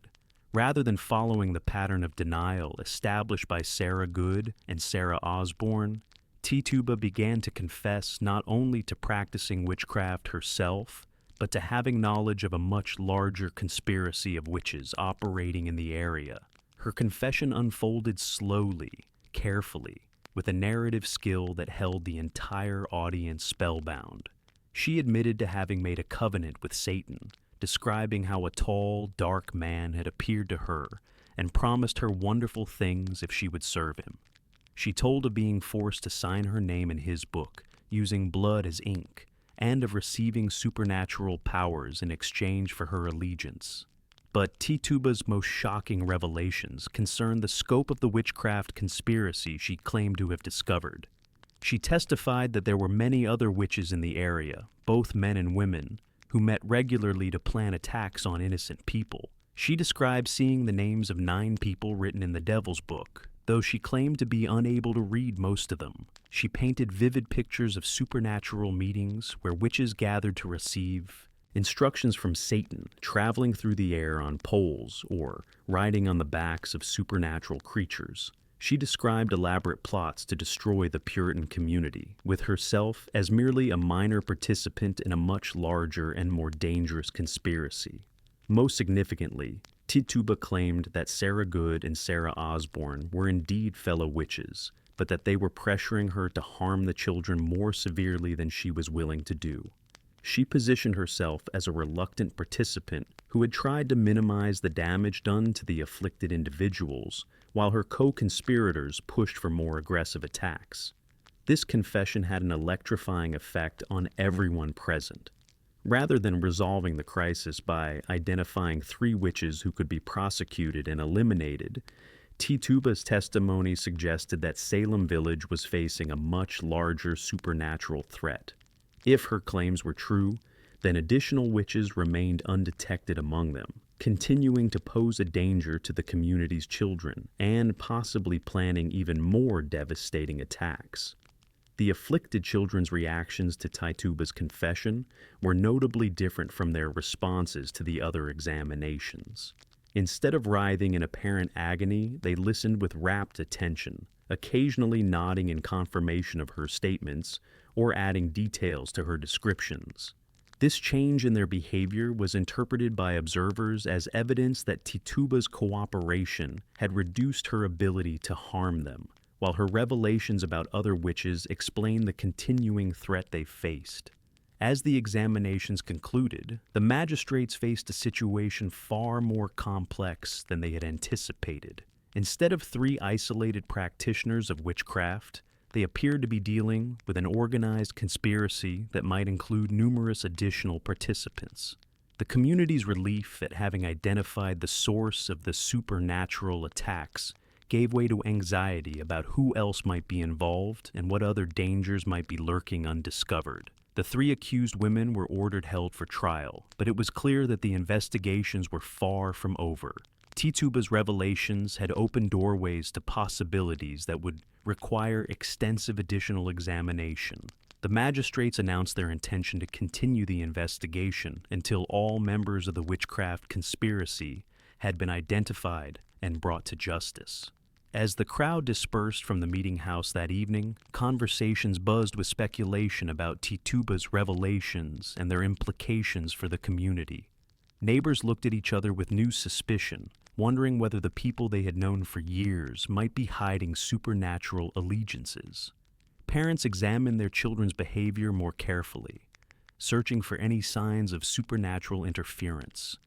Rather than following the pattern of denial established by Sarah Good and Sarah Osborne, Tituba began to confess not only to practicing witchcraft herself, but to having knowledge of a much larger conspiracy of witches operating in the area. Her confession unfolded slowly, carefully, with a narrative skill that held the entire audience spellbound. She admitted to having made a covenant with Satan, describing how a tall, dark man had appeared to her and promised her wonderful things if she would serve him. She told of being forced to sign her name in his book, using blood as ink, and of receiving supernatural powers in exchange for her allegiance. But Tituba's most shocking revelations concerned the scope of the witchcraft conspiracy she claimed to have discovered. She testified that there were many other witches in the area, both men and women, who met regularly to plan attacks on innocent people. She described seeing the names of 9 people written in the Devil's Book, though she claimed to be unable to read most of them. She painted vivid pictures of supernatural meetings where witches gathered to receive Instructions from Satan traveling through the air on poles or riding on the backs of supernatural creatures. She described elaborate plots to destroy the Puritan community, with herself as merely a minor participant in a much larger and more dangerous conspiracy. Most significantly, Tituba claimed that Sarah Good and Sarah Osborne were indeed fellow witches, but that they were pressuring her to harm the children more severely than she was willing to do. She positioned herself as a reluctant participant who had tried to minimize the damage done to the afflicted individuals, while her co-conspirators pushed for more aggressive attacks. This confession had an electrifying effect on everyone present. Rather than resolving the crisis by identifying 3 witches who could be prosecuted and eliminated, Tituba's testimony suggested that Salem Village was facing a much larger supernatural threat. If her claims were true, then additional witches remained undetected among them, continuing to pose a danger to the community's children and possibly planning even more devastating attacks. The afflicted children's reactions to Tituba's confession were notably different from their responses to the other examinations. Instead of writhing in apparent agony, they listened with rapt attention, occasionally nodding in confirmation of her statements or adding details to her descriptions. This change in their behavior was interpreted by observers as evidence that Tituba's cooperation had reduced her ability to harm them, while her revelations about other witches explained the continuing threat they faced. As the examinations concluded, the magistrates faced a situation far more complex than they had anticipated. Instead of 3 isolated practitioners of witchcraft, they appeared to be dealing with an organized conspiracy that might include numerous additional participants. The community's relief at having identified the source of the supernatural attacks gave way to anxiety about who else might be involved and what other dangers might be lurking undiscovered. The 3 accused women were ordered held for trial, but it was clear that the investigations were far from over. Tituba's revelations had opened doorways to possibilities that would require extensive additional examination. The magistrates announced their intention to continue the investigation until all members of the witchcraft conspiracy had been identified and brought to justice. As the crowd dispersed from the meeting house that evening, conversations buzzed with speculation about Tituba's revelations and their implications for the community. Neighbors looked at each other with new suspicion, wondering whether the people they had known for years might be hiding supernatural allegiances. Parents examined their children's behavior more carefully, searching for any signs of supernatural interference.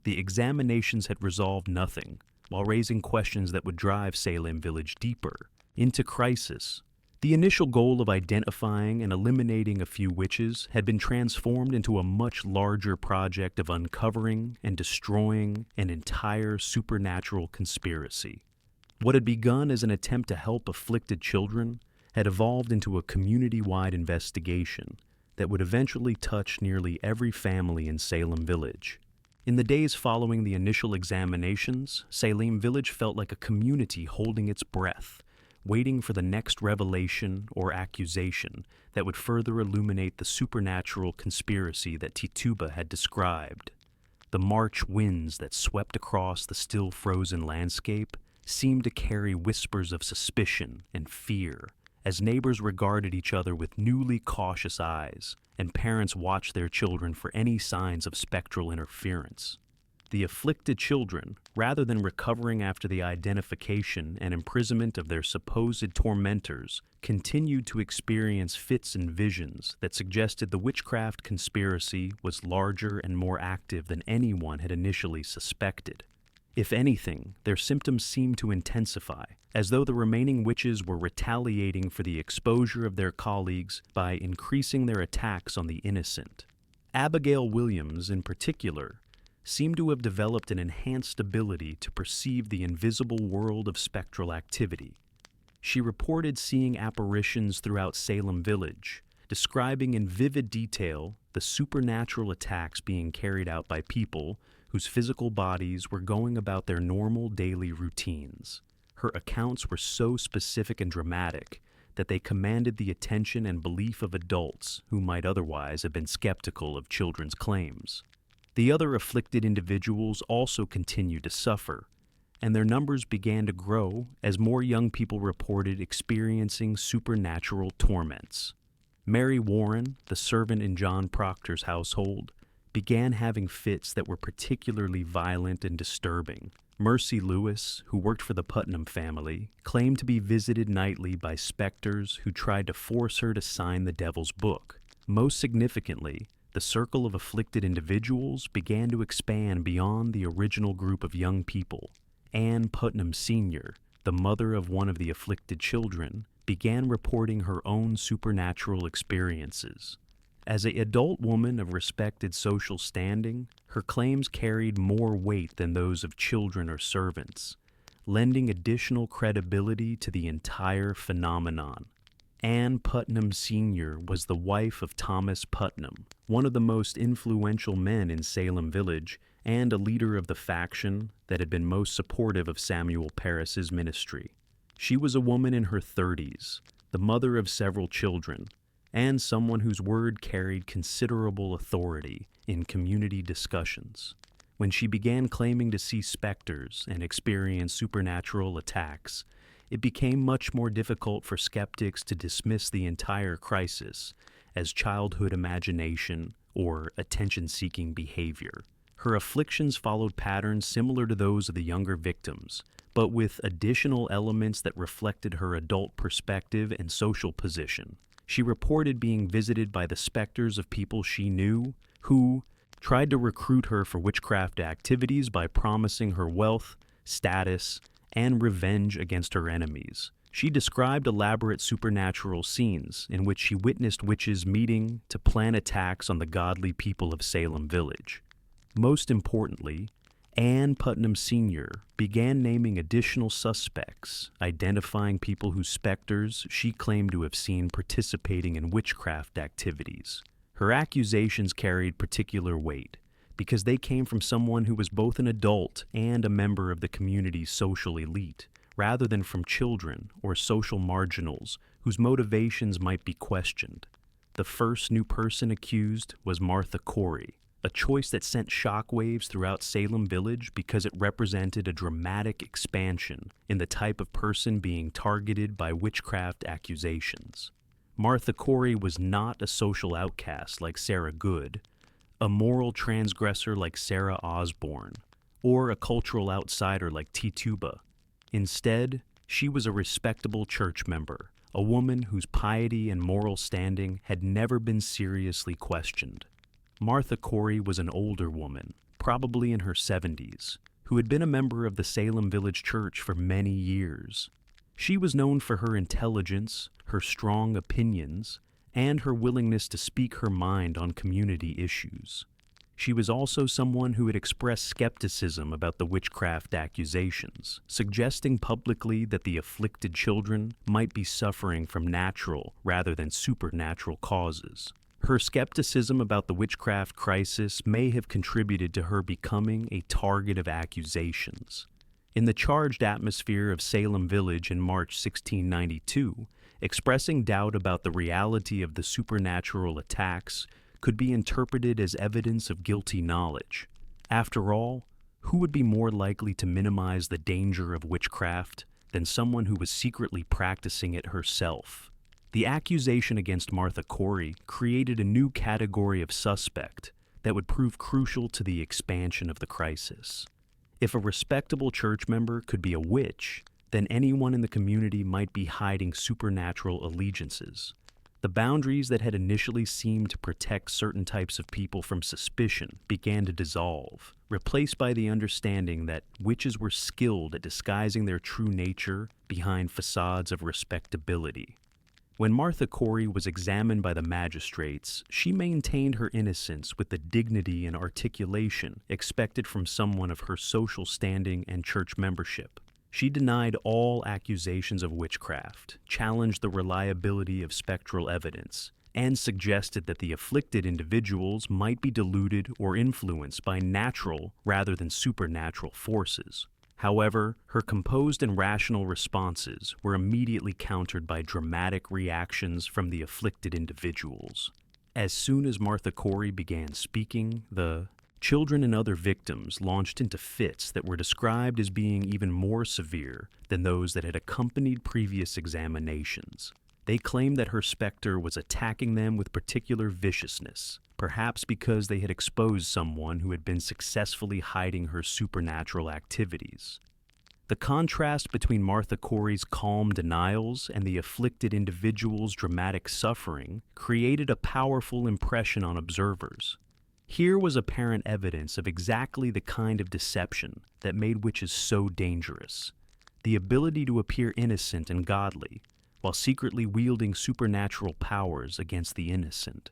The examinations had resolved nothing, while raising questions that would drive Salem Village deeper into crisis. The initial goal of identifying and eliminating a few witches had been transformed into a much larger project of uncovering and destroying an entire supernatural conspiracy. What had begun as an attempt to help afflicted children had evolved into a community-wide investigation that would eventually touch nearly every family in Salem Village. In the days following the initial examinations, Salem Village felt like a community holding its breath, waiting for the next revelation or accusation that would further illuminate the supernatural conspiracy that Tituba had described. The March winds that swept across the still frozen landscape seemed to carry whispers of suspicion and fear, as neighbors regarded each other with newly cautious eyes, and parents watched their children for any signs of spectral interference. The afflicted children, rather than recovering after the identification and imprisonment of their supposed tormentors, continued to experience fits and visions that suggested the witchcraft conspiracy was larger and more active than anyone had initially suspected. If anything, their symptoms seemed to intensify, as though the remaining witches were retaliating for the exposure of their colleagues by increasing their attacks on the innocent. Abigail Williams, in particular, seemed to have developed an enhanced ability to perceive the invisible world of spectral activity. She reported seeing apparitions throughout Salem Village, describing in vivid detail the supernatural attacks being carried out by people whose physical bodies were going about their normal daily routines. Her accounts were so specific and dramatic that they commanded the attention and belief of adults who might otherwise have been skeptical of children's claims. The other afflicted individuals also continued to suffer, and their numbers began to grow as more young people reported experiencing supernatural torments. Mary Warren, the servant in John Proctor's household, began having fits that were particularly violent and disturbing. Mercy Lewis, who worked for the Putnam family, claimed to be visited nightly by specters who tried to force her to sign the devil's book. Most significantly, the circle of afflicted individuals began to expand beyond the original group of young people. Ann Putnam Sr., the mother of one of the afflicted children, began reporting her own supernatural experiences. As an adult woman of respected social standing, her claims carried more weight than those of children or servants, lending additional credibility to the entire phenomenon. Ann Putnam Sr. was the wife of Thomas Putnam, one of the most influential men in Salem Village and a leader of the faction that had been most supportive of Samuel Parris's ministry. She was a woman in her 30s, the mother of several children, and someone whose word carried considerable authority in community discussions. When she began claiming to see specters and experience supernatural attacks, it became much more difficult for skeptics to dismiss the entire crisis as childhood imagination or attention-seeking behavior. Her afflictions followed patterns similar to those of the younger victims, but with additional elements that reflected her adult perspective and social position. She reported being visited by the specters of people she knew who tried to recruit her for witchcraft activities by promising her wealth, status, and revenge against her enemies. She described elaborate supernatural scenes in which she witnessed witches meeting to plan attacks on the godly people of Salem Village. Most importantly, Ann Putnam Sr. began naming additional suspects, identifying people whose specters she claimed to have seen participating in witchcraft activities. Her accusations carried particular weight because they came from someone who was both an adult and a member of the community's social elite, rather than from children or social marginals whose motivations might be questioned. The first new person accused was Martha Corey, a choice that sent shockwaves throughout Salem Village because it represented a dramatic expansion in the type of person being targeted by witchcraft accusations. Martha Corey was not a social outcast like Sarah Good, a moral transgressor like Sarah Osborne, or a cultural outsider like Tituba. Instead, she was a respectable church member, a woman whose piety and moral standing had never been seriously questioned. Martha Corey was an older woman, probably in her 70s, who had been a member of the Salem Village Church for many years. She was known for her intelligence, her strong opinions, and her willingness to speak her mind on community issues. She was also someone who had expressed skepticism about the witchcraft accusations, suggesting publicly that the afflicted children might be suffering from natural rather than supernatural causes. Her skepticism about the witchcraft crisis may have contributed to her becoming a target of accusations. In the charged atmosphere of Salem Village in March 1692, expressing doubt about the reality of the supernatural attacks could be interpreted as evidence of guilty knowledge. After all, who would be more likely to minimize the danger of witchcraft than someone who was secretly practicing it herself? The accusation against Martha Corey created a new category of suspect that would prove crucial to the expansion of the crisis. If a respectable church member could be a witch, then anyone in the community might be hiding supernatural allegiances. The boundaries that had initially seemed to protect certain types of people from suspicion began to dissolve, replaced by the understanding that witches were skilled at disguising their true nature behind facades of respectability. When Martha Corey was examined by the magistrates, she maintained her innocence with the dignity and articulation expected from someone of her social standing and church membership. She denied all accusations of witchcraft, challenged the reliability of spectral evidence, and suggested that the afflicted individuals might be deluded or influenced by natural rather than supernatural forces. However, her composed and rational responses were immediately countered by dramatic reactions from the afflicted individuals. As soon as Martha Corey began speaking, the children and other victims launched into fits that were described as being even more severe than those that had accompanied previous examinations. They claimed that her specter was attacking them with particular viciousness, perhaps because they had exposed someone who had been successfully hiding her supernatural activities. The contrast between Martha Corey's calm denials and the afflicted individual's dramatic suffering created a powerful impression on observers. Here was apparent evidence of exactly the kind of deception that made witches so dangerous: the ability to appear innocent and godly, while secretly wielding supernatural powers against the innocent.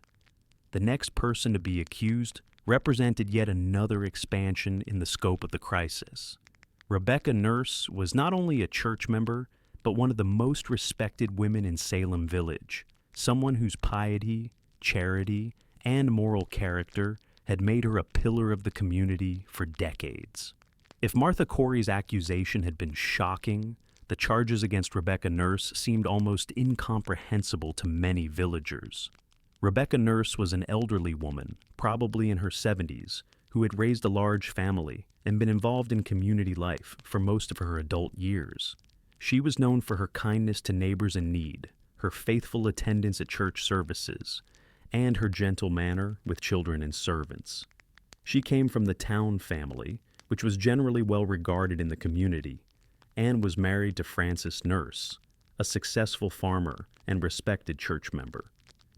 The next person to be accused represented yet another expansion in the scope of the crisis. Rebecca Nurse was not only a church member, but one of the most respected women in Salem Village, someone whose piety, charity, and moral character had made her a pillar of the community for decades. If Martha Corey's accusation had been shocking, the charges against Rebecca Nurse seemed almost incomprehensible to many villagers. Rebecca Nurse was an elderly woman, probably in her 70s, who had raised a large family and been involved in community life for most of her adult years. She was known for her kindness to neighbors in need, her faithful attendance at church services, and her gentle manner with children and servants. She came from the Town family, which was generally well regarded in the community, and was married to Francis Nurse, a successful farmer and respected church member.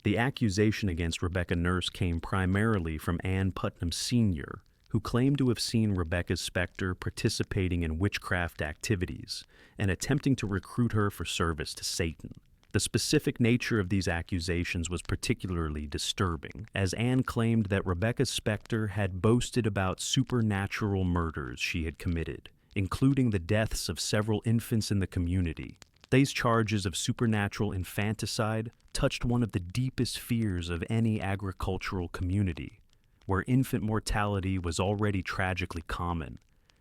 The accusation against Rebecca Nurse came primarily from Ann Putnam Sr., who claimed to have seen Rebecca's specter participating in witchcraft activities and attempting to recruit her for service to Satan. The specific nature of these accusations was particularly disturbing, as Anne claimed that Rebecca's specter had boasted about supernatural murders she had committed, including the deaths of several infants in the community. These charges of supernatural infanticide touched one of the deepest fears of any agricultural community, where infant mortality was already tragically common,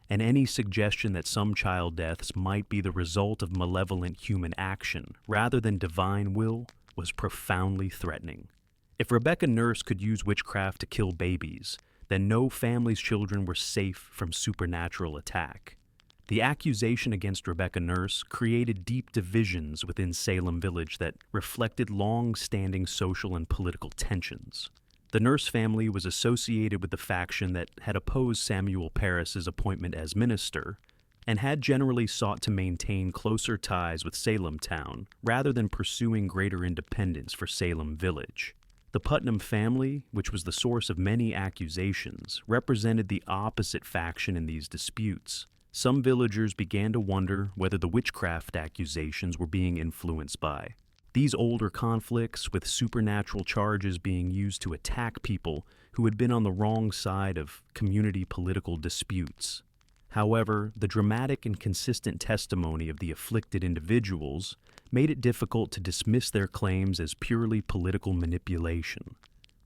and any suggestion that some child deaths might be the result of malevolent human action rather than divine will was profoundly threatening. If Rebecca Nurse could use witchcraft to kill babies, then no family's children were safe from supernatural attack. The accusation against Rebecca Nurse created deep divisions within Salem Village that reflected long-standing social and political tensions. The Nurse family was associated with the faction that had opposed Samuel Parris's appointment as minister and had generally sought to maintain closer ties with Salem town rather than pursuing greater independence for Salem Village. The Putnam family, which was the source of many accusations, represented the opposite faction in these disputes. Some villagers began to wonder whether the witchcraft accusations were being influenced by these older conflicts, with supernatural charges being used to attack people who had been on the wrong side of community political disputes. However, the dramatic and consistent testimony of the afflicted individuals made it difficult to dismiss their claims as purely political manipulation.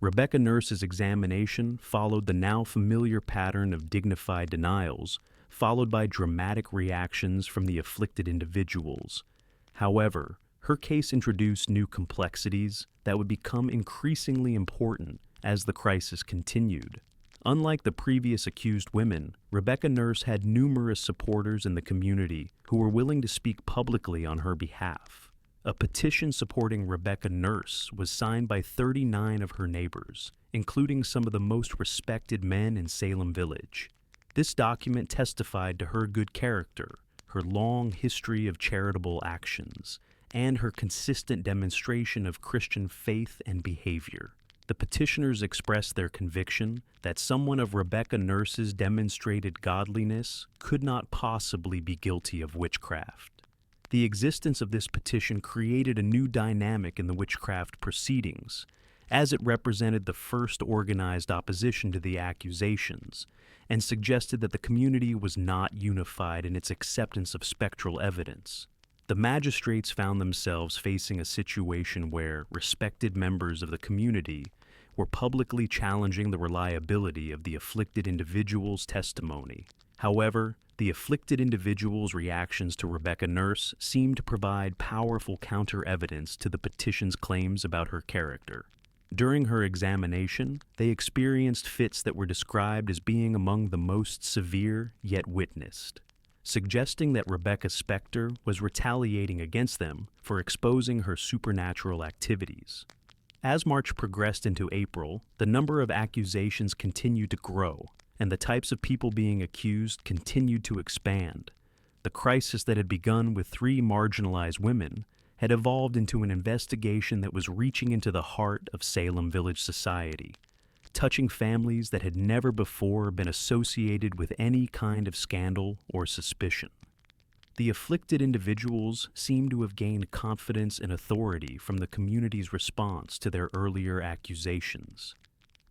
Rebecca Nurse's examination followed the now familiar pattern of dignified denials, followed by dramatic reactions from the afflicted individuals. However, her case introduced new complexities that would become increasingly important as the crisis continued. Unlike the previous accused women, Rebecca Nurse had numerous supporters in the community who were willing to speak publicly on her behalf. A petition supporting Rebecca Nurse was signed by 39 of her neighbors, including some of the most respected men in Salem Village. This document testified to her good character, her long history of charitable actions, and her consistent demonstration of Christian faith and behavior. The petitioners expressed their conviction that someone of Rebecca Nurse's demonstrated godliness could not possibly be guilty of witchcraft. The existence of this petition created a new dynamic in the witchcraft proceedings, as it represented the first organized opposition to the accusations, and suggested that the community was not unified in its acceptance of spectral evidence. The magistrates found themselves facing a situation where respected members of the community were publicly challenging the reliability of the afflicted individual's testimony. However, the afflicted individual's reactions to Rebecca Nurse seemed to provide powerful counter-evidence to the petition's claims about her character. During her examination, they experienced fits that were described as being among the most severe yet witnessed, suggesting that Rebecca Spector was retaliating against them for exposing her supernatural activities. As March progressed into April, the number of accusations continued to grow, and the types of people being accused continued to expand. The crisis that had begun with 3 marginalized women had evolved into an investigation that was reaching into the heart of Salem Village society, touching families that had never before been associated with any kind of scandal or suspicion. The afflicted individuals seemed to have gained confidence and authority from the community's response to their earlier accusations.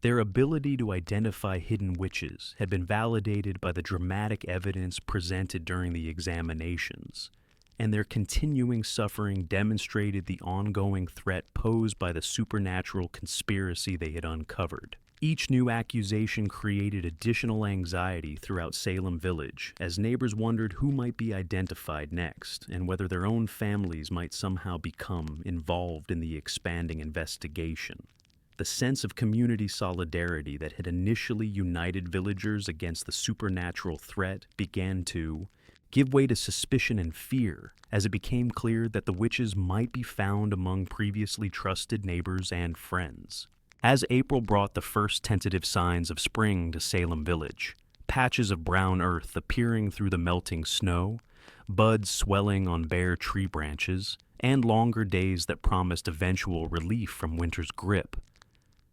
Their ability to identify hidden witches had been validated by the dramatic evidence presented during the examinations, and their continuing suffering demonstrated the ongoing threat posed by the supernatural conspiracy they had uncovered. Each new accusation created additional anxiety throughout Salem Village, as neighbors wondered who might be identified next and whether their own families might somehow become involved in the expanding investigation. The sense of community solidarity that had initially united villagers against the supernatural threat began to give way to suspicion and fear as it became clear that the witches might be found among previously trusted neighbors and friends. As April brought the first tentative signs of spring to Salem Village, patches of brown earth appearing through the melting snow, buds swelling on bare tree branches, and longer days that promised eventual relief from winter's grip,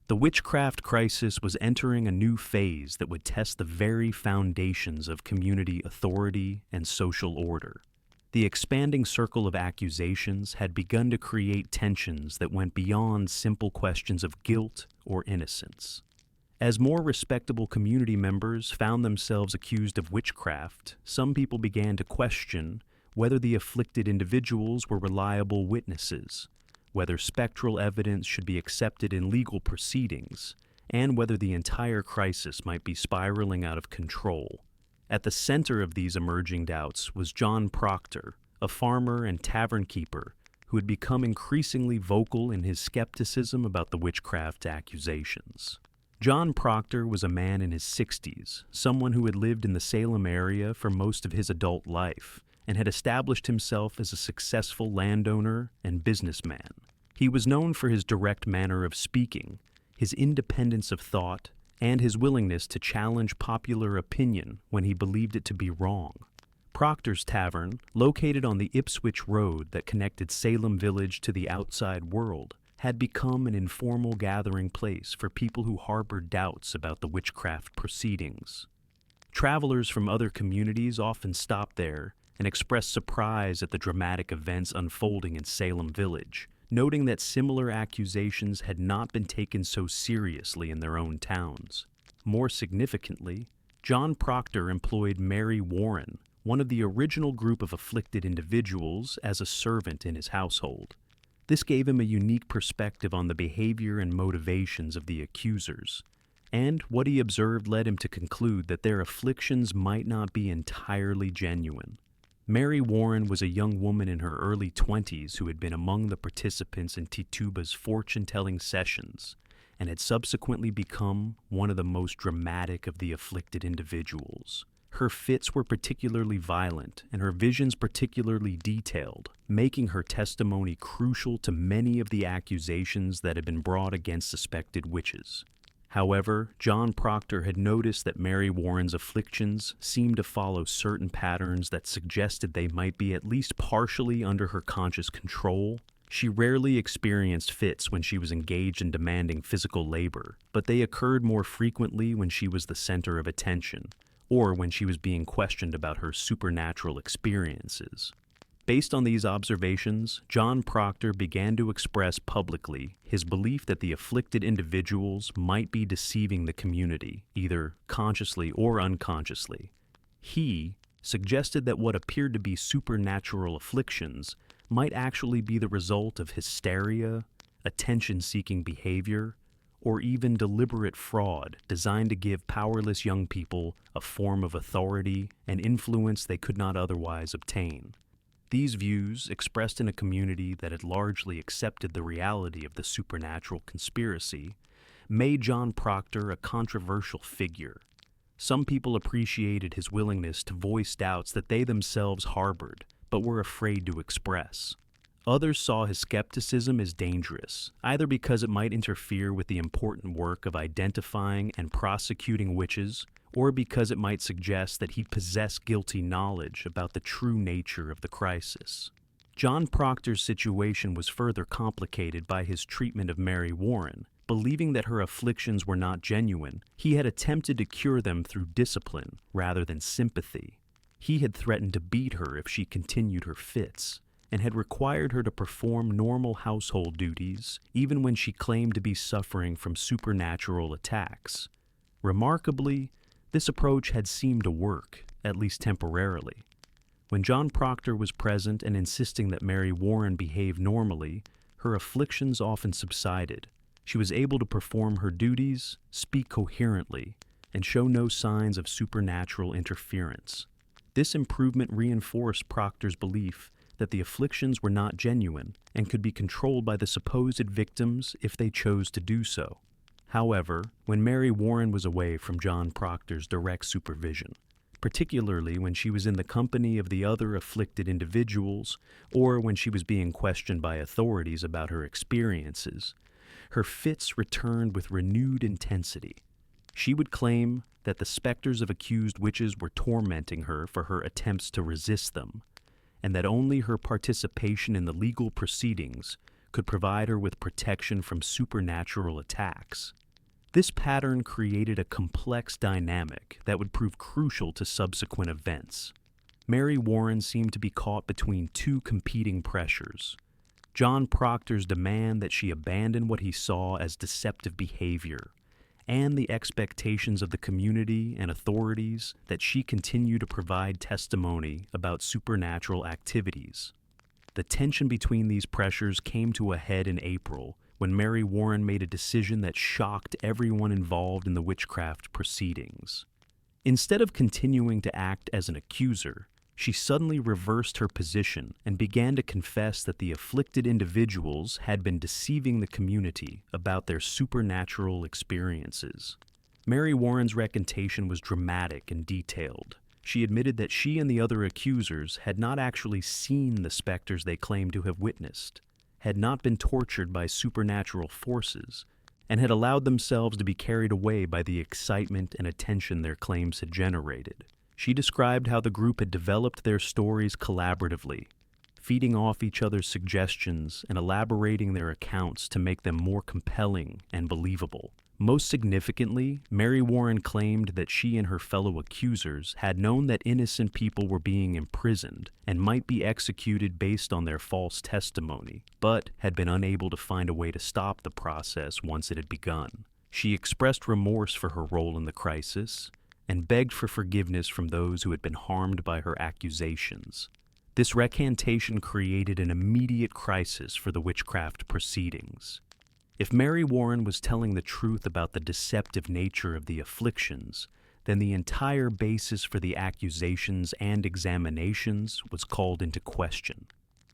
the witchcraft crisis was entering a new phase that would test the very foundations of community authority and social order. The expanding circle of accusations had begun to create tensions that went beyond simple questions of guilt or innocence. As more respectable community members found themselves accused of witchcraft, some people began to question whether the afflicted individuals were reliable witnesses, whether spectral evidence should be accepted in legal proceedings, and whether the entire crisis might be spiraling out of control. At the center of these emerging doubts was John Proctor, a farmer and tavern keeper who had become increasingly vocal in his skepticism about the witchcraft accusations. John Proctor was a man in his 60s, someone who had lived in the Salem area for most of his adult life, and had established himself as a successful landowner and businessman. He was known for his direct manner of speaking, his independence of thought, and his willingness to challenge popular opinion when he believed it to be wrong. Proctor's Tavern, located on the Ipswich Road that connected Salem Village to the outside world, had become an informal gathering place for people who harbored doubts about the witchcraft proceedings. Travelers from other communities often stopped there and expressed surprise at the dramatic events unfolding in Salem Village, noting that similar accusations had not been taken so seriously in their own towns. More significantly, John Proctor employed Mary Warren, one of the original group of afflicted individuals, as a servant in his household. This gave him a unique perspective on the behavior and motivations of the accusers, and what he observed led him to conclude that their afflictions might not be entirely genuine. Mary Warren was a young woman in her early 20s who had been among the participants in Tituba's fortune-telling sessions and had subsequently become one of the most dramatic of the afflicted individuals. Her fits were particularly violent and her visions particularly detailed, making her testimony crucial to many of the accusations that had been brought against suspected witches. However, John Proctor had noticed that Mary Warren's afflictions seemed to follow certain patterns that suggested they might be at least partially under her conscious control. She rarely experienced fits when she was engaged in demanding physical labor, but they occurred more frequently when she was the center of attention, or when she was being questioned about her supernatural experiences. Based on these observations, John Proctor began to express publicly his belief that the afflicted individuals might be deceiving the community, either consciously or unconsciously. He suggested that what appeared to be supernatural afflictions might actually be the result of hysteria, attention-seeking behavior, or even deliberate fraud designed to give powerless young people a form of authority and influence they could not otherwise obtain. These views, expressed in a community that had largely accepted the reality of the supernatural conspiracy, made John Proctor a controversial figure. Some people appreciated his willingness to voice doubts that they themselves harbored, but were afraid to express. Others saw his skepticism as dangerous, either because it might interfere with the important work of identifying and prosecuting witches, or because it might suggest that he possessed guilty knowledge about the true nature of the crisis. John Proctor's situation was further complicated by his treatment of Mary Warren. Believing that her afflictions were not genuine, he had attempted to cure them through discipline rather than sympathy. He had threatened to beat her if she continued her fits, and had required her to perform normal household duties even when she claimed to be suffering from supernatural attacks. Remarkably, this approach had seemed to work, at least temporarily. When John Proctor was present and insisting that Mary Warren behave normally, her afflictions often subsided. She was able to perform her duties, speak coherently, and show no signs of supernatural interference. This improvement reinforced Proctor's belief that the afflictions were not genuine and could be controlled by the supposed victims if they chose to do so. However, when Mary Warren was away from John Proctor's direct supervision, particularly when she was in the company of the other afflicted individuals or when she was being questioned by authorities about her experiences, her fits returned with renewed intensity. She would claim that the specters of accused witches were tormenting her for her attempts to resist them, and that only her participation in the legal proceedings could provide her with protection from supernatural attacks. This pattern created a complex dynamic that would prove crucial to subsequent events. Mary Warren seemed to be caught between two competing pressures: John Proctor's demand that she abandon what he saw as deceptive behavior, and the expectations of the community and authorities that she continue to provide testimony about supernatural activities. The tension between these pressures came to a head in April when Mary Warren made a decision that shocked everyone involved in the witchcraft proceedings. Instead of continuing to act as an accuser, she suddenly reversed her position and began to confess that the afflicted individuals had been deceiving the community about their supernatural experiences. Mary Warren's recantation was dramatic and detailed. She admitted that she and the other accusers had not actually seen the specters they claimed to have witnessed, had not been tortured by supernatural forces, and had allowed themselves to be carried away by the excitement and attention their claims had generated. She described how the group had developed their stories collaboratively, feeding off each other's suggestions and elaborating their accounts to make them more compelling and believable. Most significantly, Mary Warren claimed that she and her fellow accusers had known that innocent people were being imprisoned and might be executed based on their false testimony, but had been unable to find a way to stop the process once it had begun. She expressed remorse for her role in the crisis and begged for forgiveness from those who had been harmed by her accusations. This recantation created an immediate crisis for the witchcraft proceedings. If Mary Warren was telling the truth about the deceptive nature of the afflictions, then the entire basis for the accusations and examinations was called into question.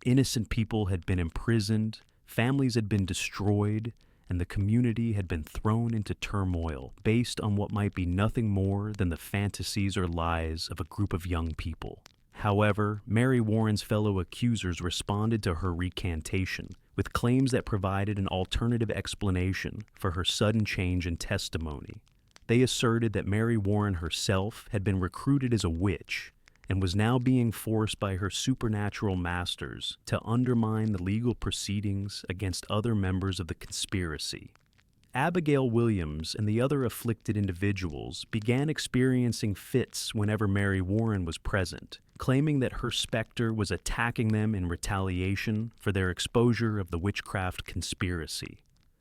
Innocent people had been imprisoned, families had been destroyed, and the community had been thrown into turmoil based on what might be nothing more than the fantasies or lies of a group of young people. However, Mary Warren's fellow accusers responded to her recantation with claims that provided an alternative explanation for her sudden change in testimony. They asserted that Mary Warren herself had been recruited as a witch and was now being forced by her supernatural masters to undermine the legal proceedings against other members of the conspiracy. Abigail Williams and the other afflicted individuals began experiencing fits whenever Mary Warren was present, claiming that her specter was attacking them in retaliation for their exposure of the witchcraft conspiracy.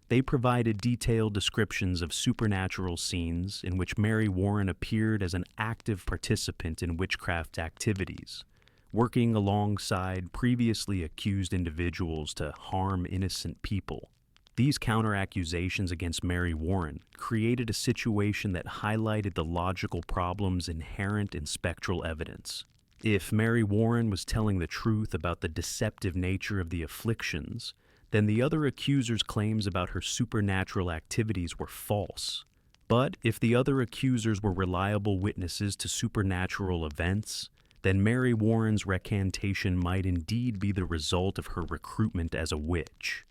They provided detailed descriptions of supernatural scenes in which Mary Warren appeared as an active participant in witchcraft activities, working alongside previously accused individuals to harm innocent people. These counter-accusations against Mary Warren created a situation that highlighted the logical problems inherent in spectral evidence. If Mary Warren was telling the truth about the deceptive nature of the afflictions, then the other accuser's claims about her supernatural activities were false. But if the other accusers were reliable witnesses to supernatural events, then Mary Warren's recantation might indeed be the result of her recruitment as a witch.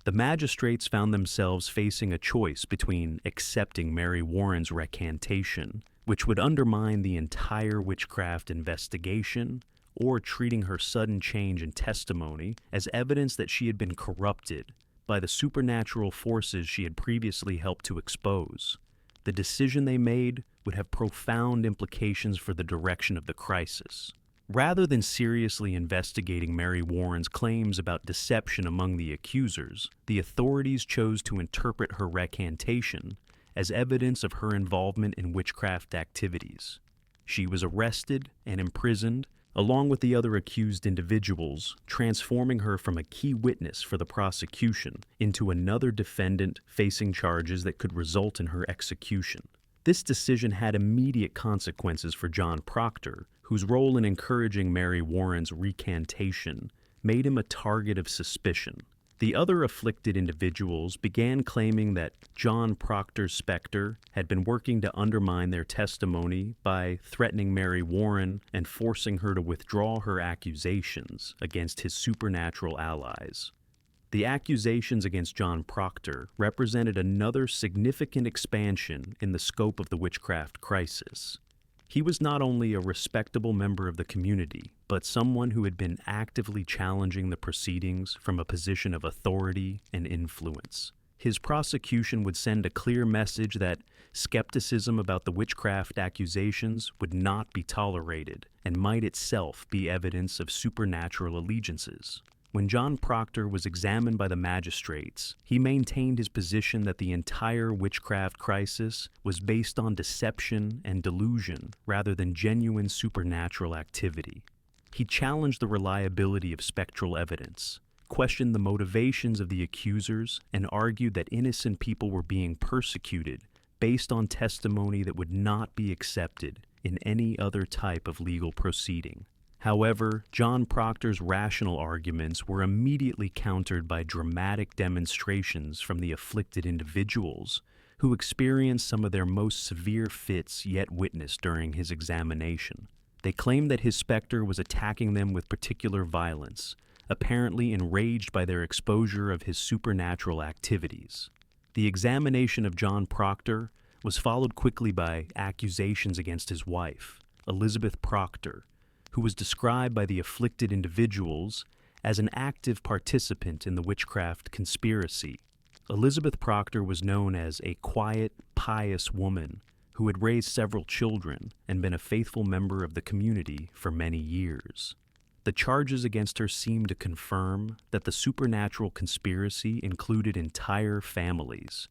The magistrates found themselves facing a choice between accepting Mary Warren's recantation, which would undermine the entire witchcraft investigation, or treating her sudden change in testimony as evidence that she had been corrupted by the supernatural forces she had previously helped to expose. The decision they made would have profound implications for the direction of the crisis. Rather than seriously investigating Mary Warren's claims about deception among the accusers, the authorities chose to interpret her recantation as evidence of her involvement in witchcraft activities. She was arrested and imprisoned, along with the other accused individuals, transforming her from a key witness for the prosecution into another defendant facing charges that could result in her execution. This decision had immediate consequences for John Proctor, whose role in encouraging Mary Warren's recantation made him a target of suspicion. The other afflicted individuals began claiming that John Proctor's specter had been working to undermine their testimony by threatening Mary Warren and forcing her to withdraw her accusations against his supernatural allies. The accusations against John Proctor represented another significant expansion in the scope of the witchcraft crisis. He was not only a respectable member of the community, but someone who had been actively challenging the proceedings from a position of authority and influence. His prosecution would send a clear message that skepticism about the witchcraft accusations would not be tolerated and might itself be evidence of supernatural allegiances. When John Proctor was examined by the magistrates, he maintained his position that the entire witchcraft crisis was based on deception and delusion rather than genuine supernatural activity. He challenged the reliability of spectral evidence, questioned the motivations of the accusers, and argued that innocent people were being persecuted based on testimony that would not be accepted in any other type of legal proceeding. However, John Proctor's rational arguments were immediately countered by dramatic demonstrations from the afflicted individuals, who experienced some of their most severe fits yet witnessed during his examination. They claimed that his specter was attacking them with particular violence, apparently enraged by their exposure of his supernatural activities. The examination of John Proctor was followed quickly by accusations against his wife, Elizabeth Proctor, who was described by the afflicted individuals as an active participant in the witchcraft conspiracy. Elizabeth Proctor was known as a quiet, pious woman who had raised several children and been a faithful member of the community for many years. The charges against her seemed to confirm that the supernatural conspiracy included entire families,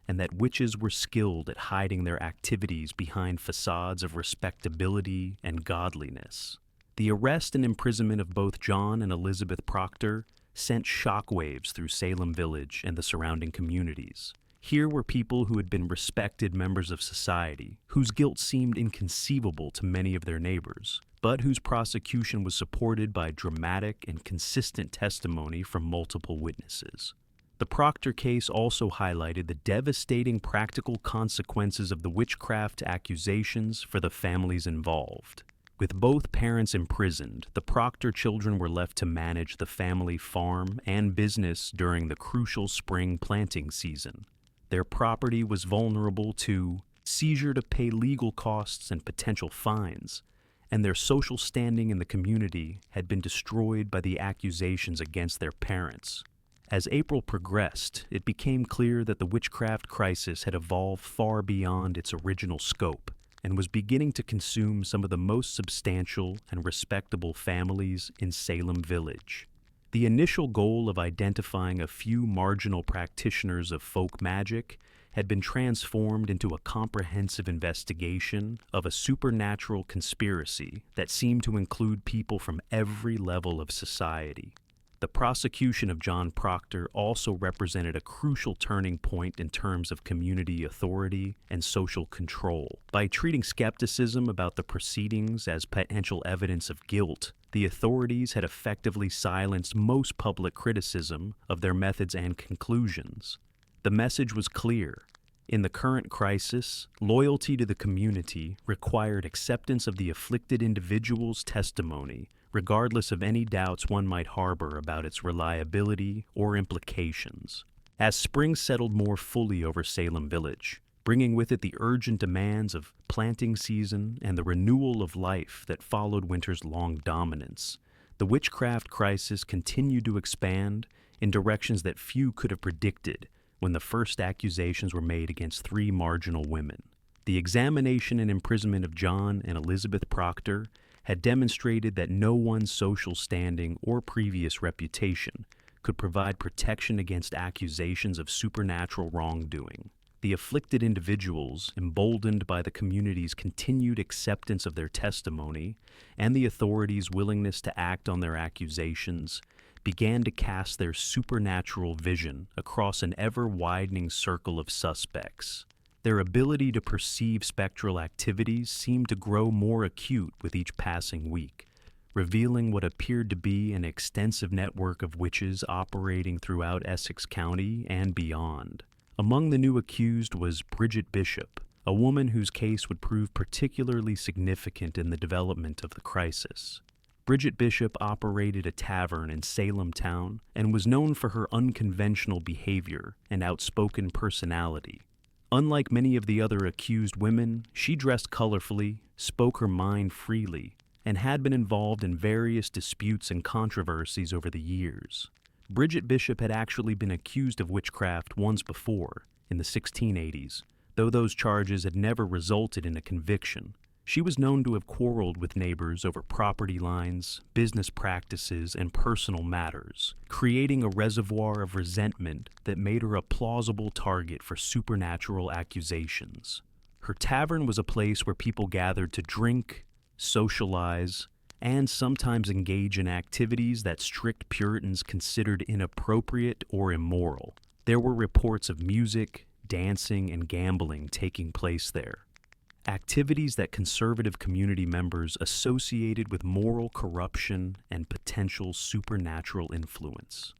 and that witches were skilled at hiding their activities behind facades of respectability and godliness. The arrest and imprisonment of both John and Elizabeth Proctor sent shockwaves through Salem Village and the surrounding communities. Here were people who had been respected members of society, whose guilt seemed inconceivable to many of their neighbors, but whose prosecution was supported by dramatic and consistent testimony from multiple witnesses. The Proctor case also highlighted the devastating practical consequences of the witchcraft accusations for the families involved. With both parents imprisoned, the Proctor children were left to manage the family farm and business during the crucial spring planting season. Their property was vulnerable to seizure to pay legal costs and potential fines, and their social standing in the community had been destroyed by the accusations against their parents. As April progressed, it became clear that the witchcraft crisis had evolved far beyond its original scope and was beginning to consume some of the most substantial and respectable families in Salem Village. The initial goal of identifying a few marginal practitioners of folk magic had been transformed into a comprehensive investigation of a supernatural conspiracy that seemed to include people from every level of society. The prosecution of John Proctor also represented a crucial turning point in terms of community authority and social control. By treating skepticism about the proceedings as potential evidence of guilt, the authorities had effectively silenced most public criticism of their methods and conclusions. The message was clear. In the current crisis, loyalty to the community required acceptance of the afflicted individual's testimony, regardless of any doubts one might harbor about its reliability or implications. As spring settled more fully over Salem Village, bringing with it the urgent demands of planting season and the renewal of life that followed winter's long dominance, the witchcraft crisis continued to expand in directions that few could have predicted when the first accusations were made against 3 marginal women. The examination and imprisonment of John and Elizabeth Proctor had demonstrated that no one's social standing or previous reputation could provide protection against accusations of supernatural wrongdoing. The afflicted individuals, emboldened by the community's continued acceptance of their testimony and the authorities' willingness to act on their accusations, began to cast their supernatural vision across an ever-widening circle of suspects. Their ability to perceive spectral activities seemed to grow more acute with each passing week, revealing what appeared to be an extensive network of witches operating throughout Essex County and beyond. Among the new accused was Bridget Bishop, a woman whose case would prove particularly significant in the development of the crisis. Bridget Bishop operated a tavern in Salem town and was known for her unconventional behavior and outspoken personality. Unlike many of the other accused women, she dressed colorfully, spoke her mind freely, and had been involved in various disputes and controversies over the years. Bridget Bishop had actually been accused of witchcraft once before, in the 1680s, though those charges had never resulted in a conviction. She was known to have quarreled with neighbors over property lines, business practices, and personal matters, creating a reservoir of resentment that made her a plausible target for supernatural accusations. Her tavern was a place where people gathered to drink, socialize, and sometimes engage in activities that strict Puritans considered inappropriate or immoral. There were reports of music, dancing, and gambling taking place there. Activities that conservative community members associated with moral corruption and potential supernatural influence.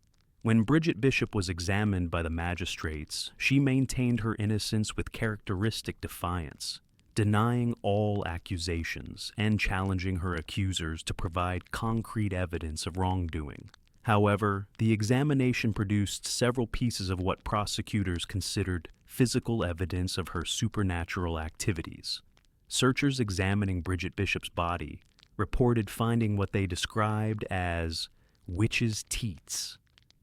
When Bridget Bishop was examined by the magistrates, she maintained her innocence with characteristic defiance, denying all accusations and challenging her accusers to provide concrete evidence of wrongdoing. However, the examination produced several pieces of what prosecutors considered physical evidence of her supernatural activities. Searchers examining Bridget Bishop's body reported finding what they described as witches' teats,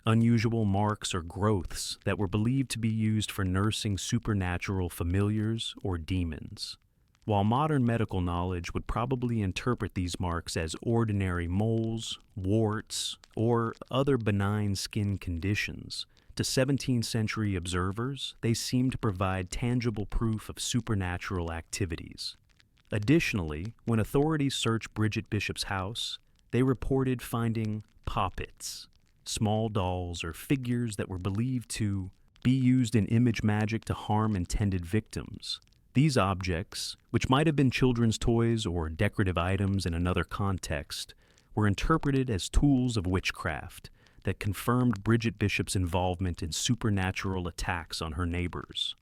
unusual marks or growths that were believed to be used for nursing supernatural familiars or demons. While modern medical knowledge would probably interpret these marks as ordinary moles, warts, or other benign skin conditions, to 17th century observers, they seemed to provide tangible proof of supernatural activities. Additionally, when authorities searched Bridget Bishop's house, they reported finding poppets, small dolls or figures that were believed to be used in image magic to harm intended victims. These objects, which might have been children's toys or decorative items in another context, were interpreted as tools of witchcraft that confirmed Bridget Bishop's involvement in supernatural attacks on her neighbors.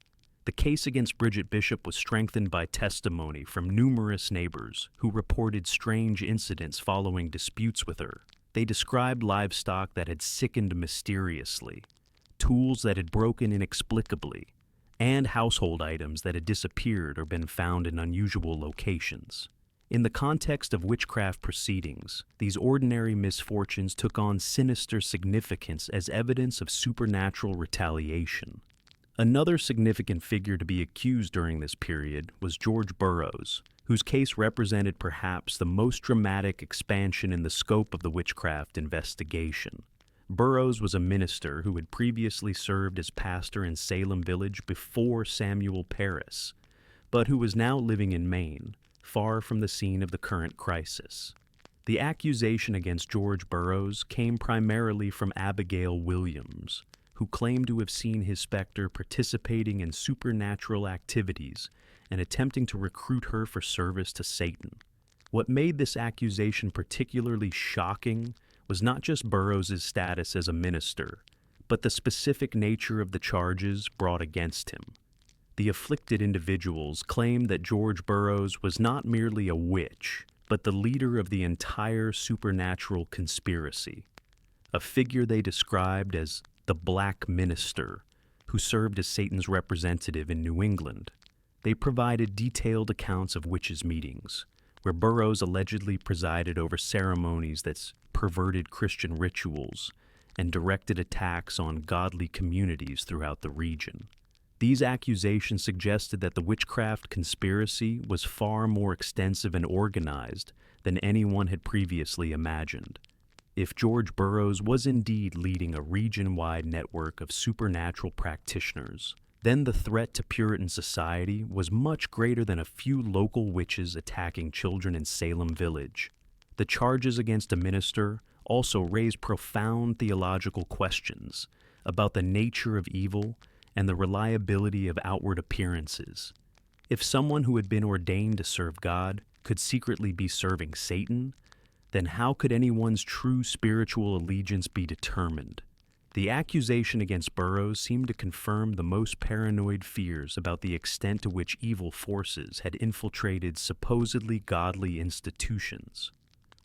The case against Bridget Bishop was strengthened by testimony from numerous neighbors who reported strange incidents following disputes with her. They described livestock that had sickened mysteriously, tools that had broken inexplicably, and household items that had disappeared or been found in unusual locations. In the context of witchcraft proceedings, these ordinary misfortunes took on sinister significance as evidence of supernatural retaliation. Another significant figure to be accused during this period was George Burroughs, whose case represented perhaps the most dramatic expansion in the scope of the witchcraft investigation. Burroughs was a minister who had previously served as pastor in Salem Village before Samuel Parris, but who was now living in Maine, far from the scene of the current crisis. The accusation against George Burroughs came primarily from Abigail Williams, who claimed to have seen his specter participating in supernatural activities and attempting to recruit her for service to Satan. What made this accusation particularly shocking was not just Burroughs' status as a minister, but the specific nature of the charges brought against him. The afflicted individuals claimed that George Burroughs was not merely a witch, but the leader of the entire supernatural conspiracy, a figure they described as the Black Minister, who served as Satan's representative in New England. They provided detailed accounts of witches' meetings, where Burroughs allegedly presided over ceremonies that perverted Christian rituals and directed attacks on godly communities throughout the region. These accusations suggested that the witchcraft conspiracy was far more extensive and organized than anyone had previously imagined. If George Burroughs was indeed leading a region-wide network of supernatural practitioners, then the threat to Puritan society was much greater than a few local witches attacking children in Salem Village. The charges against a minister also raised profound theological questions about the nature of evil and the reliability of outward appearances. If someone who had been ordained to serve God could secretly be serving Satan, then how could anyone's true spiritual allegiance be determined? The accusation against Burroughs seemed to confirm the most paranoid fears about the extent to which evil forces had infiltrated supposedly godly institutions.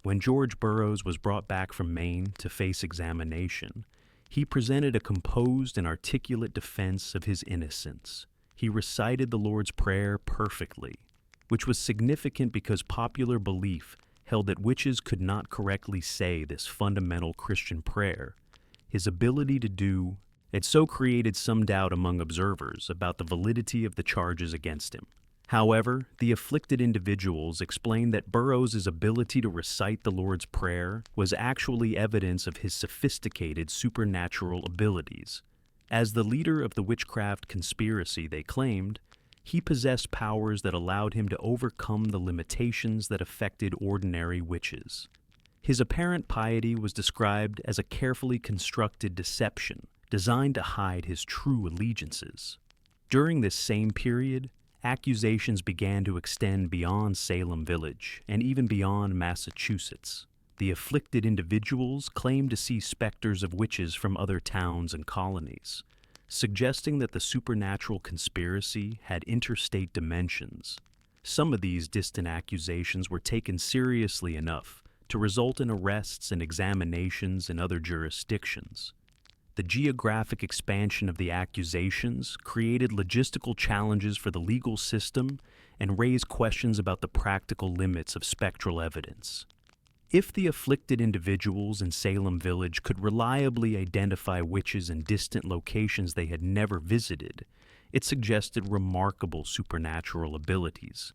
When George Burroughs was brought back from Maine to face examination, he presented a composed and articulate defense of his innocence. He recited the Lord's Prayer perfectly, which was significant because popular belief held that witches could not correctly say this fundamental Christian prayer. His ability to do it so created some doubt among observers about the validity of the charges against him. However, the afflicted individuals explained that Burroughs' ability to recite the Lord's Prayer was actually evidence of his sophisticated supernatural abilities. As the leader of the witchcraft conspiracy, they claimed, he possessed powers that allowed him to overcome the limitations that affected ordinary witches. His apparent piety was described as a carefully constructed deception designed to hide his true allegiances. During this same period, accusations began to extend beyond Salem Village and even beyond Massachusetts. The afflicted individuals claimed to see specters of witches from other towns and colonies, suggesting that the supernatural conspiracy had interstate dimensions. Some of these distant accusations were taken seriously enough to result in arrests and examinations in other jurisdictions. The geographic expansion of the accusations created logistical challenges for the legal system and raised questions about the practical limits of spectral evidence. If the afflicted individuals in Salem Village could reliably identify witches in distant locations they had never visited, it suggested remarkable supernatural abilities.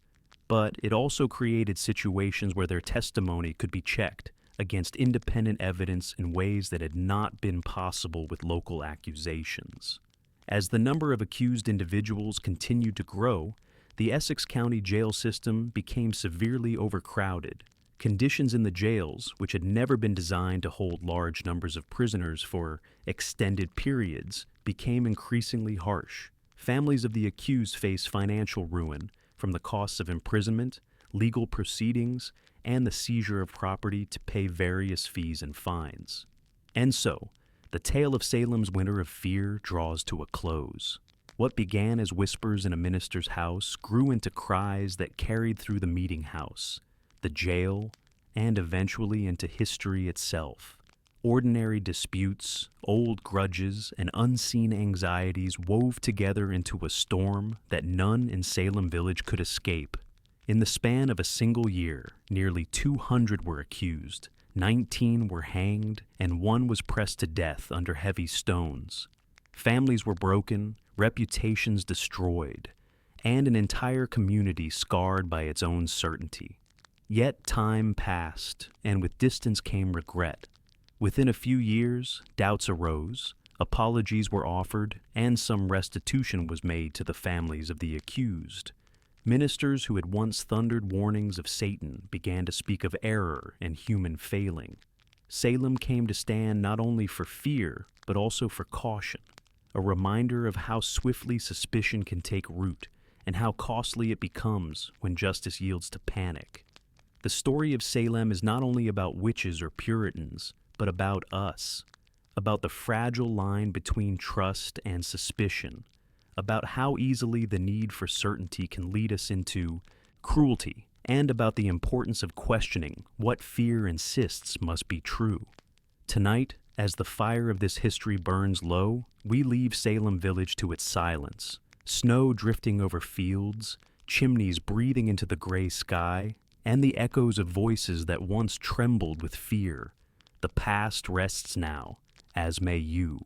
But it also created situations where their testimony could be checked against independent evidence in ways that had not been possible with local accusations. As the number of accused individuals continued to grow, the Essex County jail system became severely overcrowded. Conditions in the jails, which had never been designed to hold large numbers of prisoners for extended periods, became increasingly harsh. Families of the accused faced financial ruin from the costs of imprisonment, legal proceedings, and the seizure of property to pay various fees and fines. And so, the tale of Salem's winter of fear draws to a close. What began as whispers in a minister's house grew into cries that carried through the meeting house, the jail, and eventually into history itself. Ordinary disputes, old grudges, and unseen anxieties wove together into a storm that none in Salem Village could escape. In the span of a single year, nearly 200 were accused, 19 were hanged, and 1 was pressed to death under heavy stones. Families were broken, reputations destroyed, and an entire community scarred by its own certainty. Yet time passed, and with distance came regret. Within a few years, doubts arose, apologies were offered, and some restitution was made to the families of the accused. Ministers who had once thundered warnings of Satan began to speak of error and human failing. Salem came to stand not only for fear, but also for caution, a reminder of how swiftly suspicion can take root and how costly it becomes when justice yields to panic. The story of Salem is not only about witches or Puritans, but about us, about the fragile line between trust and suspicion, about how easily the need for certainty can lead us into cruelty, and about the importance of questioning what fear insists must be true. Tonight, as the fire of this history burns low, we leave Salem Village to its silence, snow drifting over fields, chimneys breathing into the gray sky, and the echoes of voices that once trembled with fear. The past rests now, as may you.